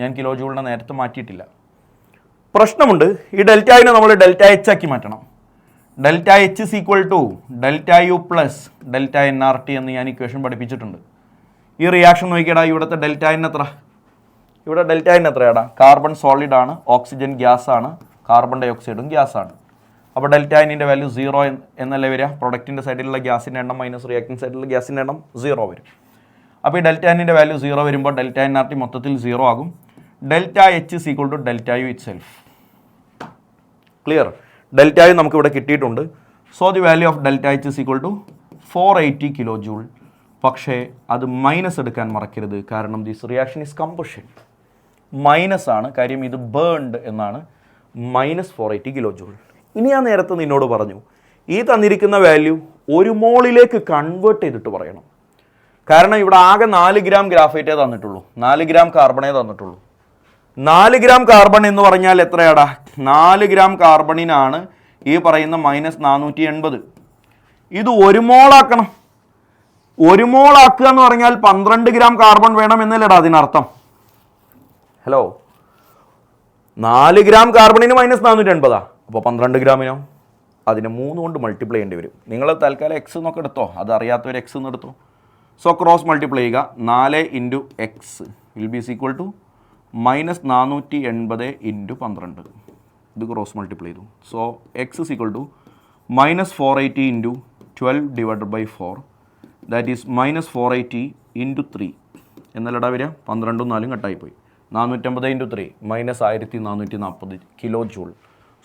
ഞാൻ കിലോ ജൂളിനെ നേരത്തെ മാറ്റിയിട്ടില്ല. പ്രശ്നമുണ്ട്. ഈ ഡെൽറ്റ ഐനെ നമ്മൾ ഡെൽറ്റ എച്ച് ആക്കി മാറ്റണം. Delta H is equal to delta U plus delta N R T എന്ന് ഞാൻ ഇക്വേഷൻ പഠിപ്പിച്ചിട്ടുണ്ട്. ഈ റിയാക്ഷൻ നോക്കിയടാ, ഇവിടുത്തെ ഡെൽറ്റ എൻ എത്ര? ഇവിടെ ഡെൽറ്റ എൻ എത്രയാടാ? കാർബൺ സോളിഡ് ആണ്, ഓക്സിജൻ ഗ്യാസ് ആണ്, കാർബൺ ഡൈ ഓക്സൈഡും ഗ്യാസ് ആണ്. അപ്പോൾ ഡെൽറ്റ എന്നിൻ്റെ വാല്യൂ 0 എന്നല്ലേ വരിക? പ്രൊഡക്റ്റിൻ്റെ സൈഡിലുള്ള ഗ്യാസിൻ്റെ എണ്ണം മൈനസ് റിയാക്റ്റിംഗ് സൈഡിലുള്ള ഗ്യാസിൻ്റെ എണ്ണം 0 വരും. അപ്പോൾ ഈ ഡെൽറ്റ എന്നിൻ്റെ വാല്യൂ 0 വരുമ്പോൾ ഡെൽറ്റ എൻ ആർ ടി മൊത്തത്തിൽ 0 ആകും. Delta H is equal to delta U itself. Clear? Delta U നമുക്ക് ഇവിടെ കിട്ടിയിട്ടുണ്ട്. So the value of delta H is equal to 480 kilo joule. പക്ഷേ അത് മൈനസ് എടുക്കാൻ മറക്കരുത്. കാരണം this reaction is combustion. Minus ആണ്, കാര്യം ഇത് ബേൺഡ് എന്നാണ്. Minus 480 kilo joule. ഇനി ഞാൻ നേരത്തെ നിന്നോട് പറഞ്ഞു, ഈ തന്നിരിക്കുന്ന വാല്യൂ 1 മോളിലേക്ക് കൺവേർട്ട് ചെയ്തിട്ട് പറയണം. കാരണം ഇവിടെ ആകെ 4 gram ഗ്രാഫൈറ്റേ തന്നിട്ടുള്ളൂ, 4 gram കാർബണേ തന്നിട്ടുള്ളൂ. 4 gram കാർബൺ എന്ന് പറഞ്ഞാൽ എത്രയാടാ? 4 gram കാർബണിനാണ് ഈ പറയുന്ന -480. ഇത് 1 മോളാക്കണം. 1 മോളാക്കുക എന്ന് പറഞ്ഞാൽ 12 gram കാർബൺ വേണം എന്നല്ലേടാ അതിനർത്ഥം. Hello, 4 gram കാർബണിന് -480. അപ്പോൾ 12 ഗ്രാമിനോ? അതിനെ 3 കൊണ്ട് മൾട്ടിപ്ലൈ ചെയ്യേണ്ടി വരും. നിങ്ങൾ തൽക്കാലം എക്സ് എന്നൊക്കെ എടുത്തോ, അത് അറിയാത്തവർ എക്സ് എന്ന് എടുത്തോ. സോ ക്രോസ് മൾട്ടിപ്ലൈ ചെയ്യുക. 4 × x will be equal to -480 × 12. ഇത് ക്രോസ് മൾട്ടിപ്ലൈ ചെയ്തു. So X is equal to -480 × 12/4. That is -480 × 3 എന്നല്ലടാ വരിക. 12 ഉം 4 കട്ടായിപ്പോയി. 450 × 3 -1440 kilo joule.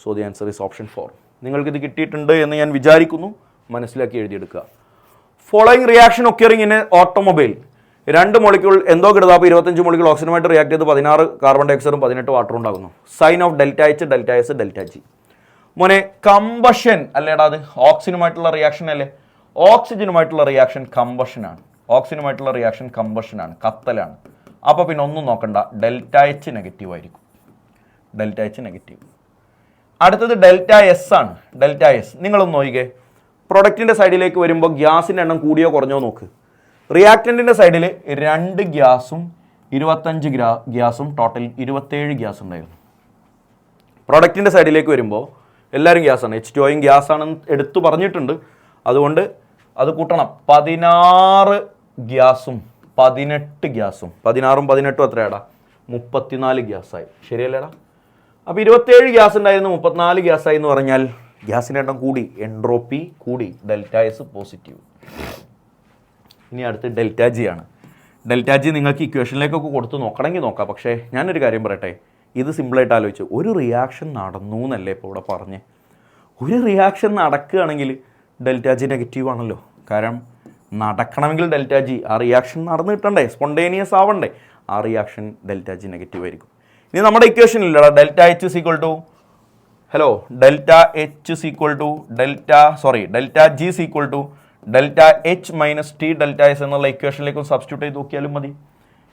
So the answer is option 4. നിങ്ങൾക്കിത് കിട്ടിയിട്ടുണ്ട് എന്ന് ഞാൻ വിചാരിക്കുന്നു. മനസ്സിലാക്കി എഴുതിയെടുക്കുക. Following reaction occurring in a automobile. 2 molecule എന്തോ കിടതാപ്പ് 25 മോളിക്യൂൾ ഓക്സിജനുമായിട്ട് റിയാക്ട് ചെയ്ത് 16 കാർബൺ ഡൈ ഓക്സൈഡും 18 വാട്ടറും ഉണ്ടാകുന്നു. Sign of delta H, delta S, delta G. മോനെ കമ്പഷൻ അല്ലേടാ അത്? ഓക്സിജനുമായിട്ടുള്ള റിയാക്ഷൻ അല്ലേ? ഓക്സിജനുമായിട്ടുള്ള റിയാക്ഷൻ കമ്പഷനാണ്. കത്തലാണ്. അപ്പോൾ പിന്നെ ഒന്നും നോക്കണ്ട, ഡെൽറ്റ എച്ച് നെഗറ്റീവ് ആയിരിക്കും. അടുത്തത് ഡെൽറ്റ എസ് ആണ്. ഡെൽറ്റ എസ് നിങ്ങളൊന്ന് നോക്കിക്കേ. പ്രൊഡക്റ്റിൻ്റെ സൈഡിലേക്ക് വരുമ്പോൾ ഗ്യാസിൻ്റെ എണ്ണം കൂടിയോ കുറഞ്ഞോ നോക്ക്. റിയാക്റ്റൻറ്റിൻ്റെ സൈഡിൽ 2 ഗ്യാസും 25 ഗ്യാസും ടോട്ടൽ 27 ഗ്യാസ് ഉണ്ടായിരുന്നു. പ്രൊഡക്റ്റിൻ്റെ സൈഡിലേക്ക് വരുമ്പോൾ എല്ലാവരും ഗ്യാസാണ്. H2O ഗ്യാസാണെന്ന് എടുത്തു പറഞ്ഞിട്ടുണ്ട്. അതുകൊണ്ട് അത് കൂട്ടണം. 16 ഗ്യാസും 18 ഗ്യാസും 16ഉം 18ഉം എത്രയാടാ? 34 ഗ്യാസായി. ശരിയല്ലേടാ? അപ്പോൾ 27 ഗ്യാസ് ഉണ്ടായിരുന്നു, 34 ഗ്യാസായി എന്ന് പറഞ്ഞാൽ ഗ്യാസിൻ്റെ എണ്ണം കൂടി, എൻട്രോപ്പി കൂടി. Delta S positive. ഇനി അടുത്ത് ഡെൽറ്റ ജി ആണ്. ഡെൽറ്റ ജി നിങ്ങൾക്ക് ഇക്വേഷനിലേക്കൊക്കെ കൊടുത്ത് നോക്കണമെങ്കിൽ നോക്കാം. പക്ഷേ ഞാനൊരു കാര്യം പറയട്ടെ, ഇത് സിമ്പിളായിട്ട് ആലോചിച്ചു. ഒരു റിയാക്ഷൻ നടന്നു എന്നല്ലേ ഇപ്പോൾ ഇവിടെ പറഞ്ഞ്. ഒരു റിയാക്ഷൻ നടക്കുകയാണെങ്കിൽ ഡെൽറ്റ ജി നെഗറ്റീവ് ആണല്ലോ. കാരണം നടക്കണമെങ്കിൽ ഡെൽറ്റ ജി ആ റിയാക്ഷൻ നടന്നു കിട്ടണ്ടേ, സ്പോണ്ടേനിയസ് ആവണ്ടേ. ആ റിയാക്ഷൻ ഡെൽറ്റ ജി നെഗറ്റീവ് ആയിരിക്കും. ഇനി നമ്മുടെ ഇക്വേഷനില്ലടാ delta H is equal to delta G is equal to delta H minus T delta S എന്നുള്ള ഇക്വേഷനിലേക്ക് സബ്സ്റ്റിറ്റ്യൂട്ട് ചെയ്ത് നോക്കിയാലും മതി.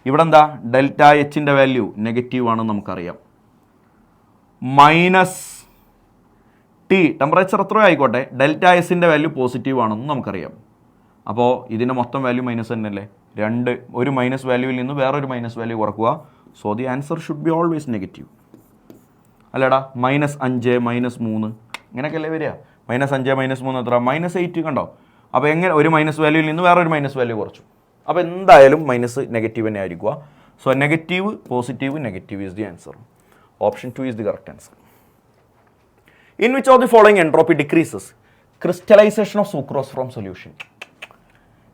ഇവിടെ എന്താ, ഡെൽറ്റ എച്ചിൻ്റെ വാല്യൂ നെഗറ്റീവ് ആണെന്ന് നമുക്കറിയാം. മൈനസ് ടി ടെമ്പറേച്ചർ എത്രയോ ആയിക്കോട്ടെ, ഡെൽറ്റ എസിൻ്റെ വാല്യൂ പോസിറ്റീവ് ആണെന്ന് നമുക്കറിയാം. അപ്പോൾ ഇതിൻ്റെ മൊത്തം വാല്യൂ മൈനസ് തന്നെയല്ലേ. ഒരു മൈനസ് വാല്യൂവിൽ നിന്ന് വേറൊരു മൈനസ് വാല്യൂ കുറക്കുക. So the answer should be always negative അല്ലേടാ. -5 -3 ഇങ്ങനെയൊക്കെയല്ലേ വരിക. -5 -3 എത്ര, -8 കണ്ടോ. അപ്പോൾ എങ്ങനെ ഒരു മൈനസ് വാല്യൂവിൽ നിന്ന് വേറൊരു മൈനസ് വാല്യൂ കുറച്ചു. അപ്പോൾ എന്തായാലും മൈനസ് നെഗറ്റീവ് തന്നെ ആയിരിക്കുക. So negative positive negative is the answer. Option 2 is the correct answer. In which of the following entropy decreases? Crystallisation of sucrose from solution.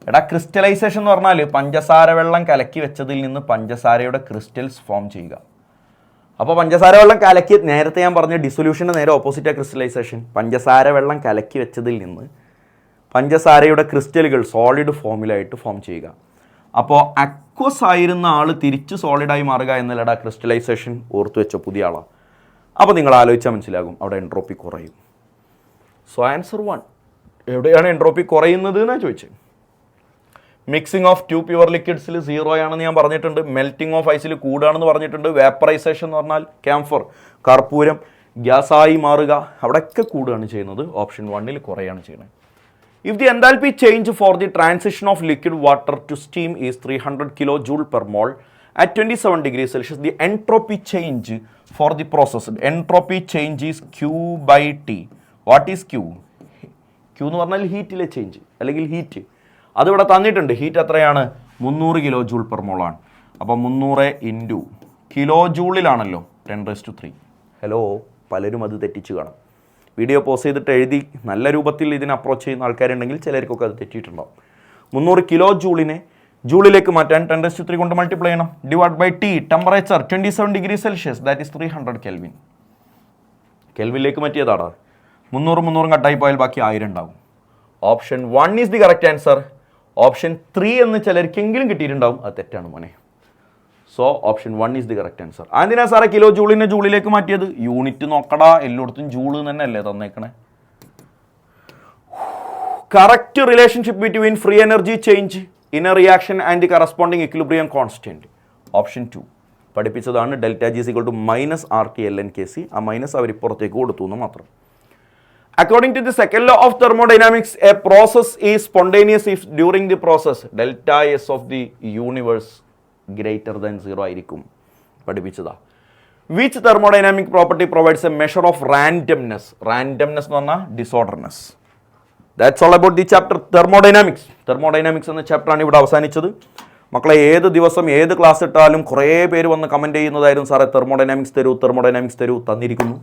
എടാ ക്രിസ്റ്റലൈസേഷൻ എന്ന് പറഞ്ഞാൽ പഞ്ചസാര വെള്ളം കലക്കി വെച്ചതിൽ നിന്ന് പഞ്ചസാരയുടെ ക്രിസ്റ്റൽസ് ഫോം ചെയ്യുക. അപ്പോൾ പഞ്ചസാര വെള്ളം കലക്കി, നേരത്തെ ഞാൻ പറഞ്ഞ ഡിസൊല്യൂഷൻ്റെ നേരെ ഓപ്പോസിറ്റാണ് ക്രിസ്റ്റലൈസേഷൻ. പഞ്ചസാര വെള്ളം കലക്കി വെച്ചതിൽ നിന്ന് പഞ്ചസാരയുടെ ക്രിസ്റ്റലുകൾ സോളിഡ് ഫോമിലായിട്ട് ഫോം ചെയ്യുക. അപ്പോൾ അക്വസ് ആയിരുന്ന ആൾ തിരിച്ച് സോളിഡായി മാറുക എന്നല്ലടാ ക്രിസ്റ്റലൈസേഷൻ. ഓർത്തു വെച്ച പുതിയ ആളാണ്. അപ്പോൾ നിങ്ങൾ ആലോചിച്ചാൽ മനസ്സിലാകും അവിടെ എൻട്രോപ്പി കുറയും. So answer 1. എവിടെയാണ് എൻട്രോപ്പി കുറയുന്നത് എന്നാണ് ചോദിച്ചത്. മിക്സിംഗ് ഓഫ് 2 പ്യുവർ ലിക്വിഡ്സിൽ 0 ആണെന്ന് ഞാൻ പറഞ്ഞിട്ടുണ്ട്. മെൽറ്റിംഗ് ഓഫ് ഐസിൽ കൂടുകയാണെന്ന് പറഞ്ഞിട്ടുണ്ട്. വേപ്പറൈസേഷൻ എന്ന് പറഞ്ഞാൽ ക്യാംഫർ, കർപ്പൂരം ഗ്യാസായി മാറുക, അവിടെയൊക്കെ കൂടുകയാണ് ചെയ്യുന്നത്. ഓപ്ഷൻ 1 കുറയാണ് ചെയ്യുന്നത്. If the enthalpy change for the transition of liquid water to steam is 300 kJ per mole at 27 degrees Celsius, the entropy change for the process, entropy change is Q/T. What is Q? Q എന്ന് പറഞ്ഞാൽ ഹീറ്റിലെ change അല്ലെങ്കിൽ heat. അതിവിടെ തന്നിട്ടുണ്ട്. Heat എത്രയാണ്? 300 kJ per mole ആണ്. അപ്പോൾ 300 into kilo ജൂളിലാണല്ലോ 10⁻³ hello, പലരും അത് തെറ്റിച്ച് കാണും. വീഡിയോ പോസ് ചെയ്തിട്ട് എഴുതി നല്ല രൂപത്തിൽ ഇതിനെ അപ്രോച്ച് ചെയ്യുന്ന ആൾക്കാരുണ്ടെങ്കിൽ ചിലർക്കൊക്കെ അത് തെറ്റിയിട്ടുണ്ടാവും. 300 kJ ജൂളിലേക്ക് മാറ്റാൻ 10⁻³ കൊണ്ട് മൾട്ടിപ്ലൈ ചെയ്യണം. Divide by T, temperature 27 degrees Celsius, that is 300 Kelvin. കെൽവിനിലേക്ക് മാറ്റിയതാണ്. 300 കട്ടായി പോയാൽ ബാക്കി 1000 ഉണ്ടാവും. Option 1 is the correct answer. Option 3 എന്ന് ചിലർക്കെങ്കിലും കിട്ടിയിട്ടുണ്ടാവും, അത് തെറ്റാണ് മോനെ. So option 1 is the correct answer. അതിനാ സാറേ കിലോ ജൂളിനെ ജൂളിലേക്ക് മാറ്റിയത്? യൂണിറ്റ് നോക്കടാ, എല്ലായിടത്തും ജൂള് തന്നെ അല്ലേ തന്നേക്കണേ. Correct relationship between free energy change in a reaction and the corresponding equilibrium constant. Option 2 പഠിപ്പിച്ചതാണ്. ഡെൽറ്റ ജി = -RT/LN/Kc. ആ മൈനസ് അവർ ഇപ്പുറത്തേക്ക് കൊടുത്തു എന്ന് മാത്രം. According to the second law of thermodynamics, a process is spontaneous if during the process delta S of the universe greater than 0 ആയിരിക്കും. പഠിപ്പിച്ചതാ. Which thermodynamic property provides a measure of randomness? Randomness എന്ന് പറഞ്ഞാൽ ഡിസോർഡർനെസ്. That's all about the chapter thermodynamics. Thermodynamics എന്ന ചാപ്റ്ററാണ് ഇവിടെ അവസാനിച്ചത്. മക്കളെ ഏത് ദിവസം ഏത് ക്ലാസ് ഇട്ടാലും കുറേ പേര് വന്ന് കമൻറ്റ് ചെയ്യുന്നതായിരുന്നു, സാറേ തെർമോഡൈനാമിക്സ് തരൂ. തന്നിരിക്കുന്നു.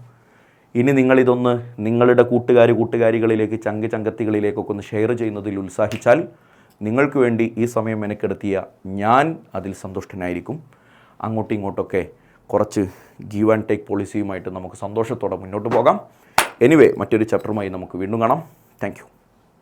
ഇനി നിങ്ങളിതൊന്ന് നിങ്ങളുടെ കൂട്ടുകാരികളിലേക്ക് ചങ്കത്തികളിലേക്കൊക്കെ ഒന്ന് ഷെയർ ചെയ്യുന്നതിൽ ഉത്സാഹിച്ചാൽ നിങ്ങൾക്ക് വേണ്ടി ഈ സമയം മെനക്കെടുത്തിയ ഞാൻ അതിൽ സന്തുഷ്ടനായിരിക്കും. അങ്ങോട്ടും ഇങ്ങോട്ടൊക്കെ കുറച്ച് ഗീവ് ആൻഡ് ടേക്ക് പോളിസിയുമായിട്ട് നമുക്ക് സന്തോഷത്തോടെ മുന്നോട്ട് പോകാം. എനിവേ മറ്റൊരു ചാപ്റ്ററുമായി നമുക്ക് വീണ്ടും കാണാം. Thank you.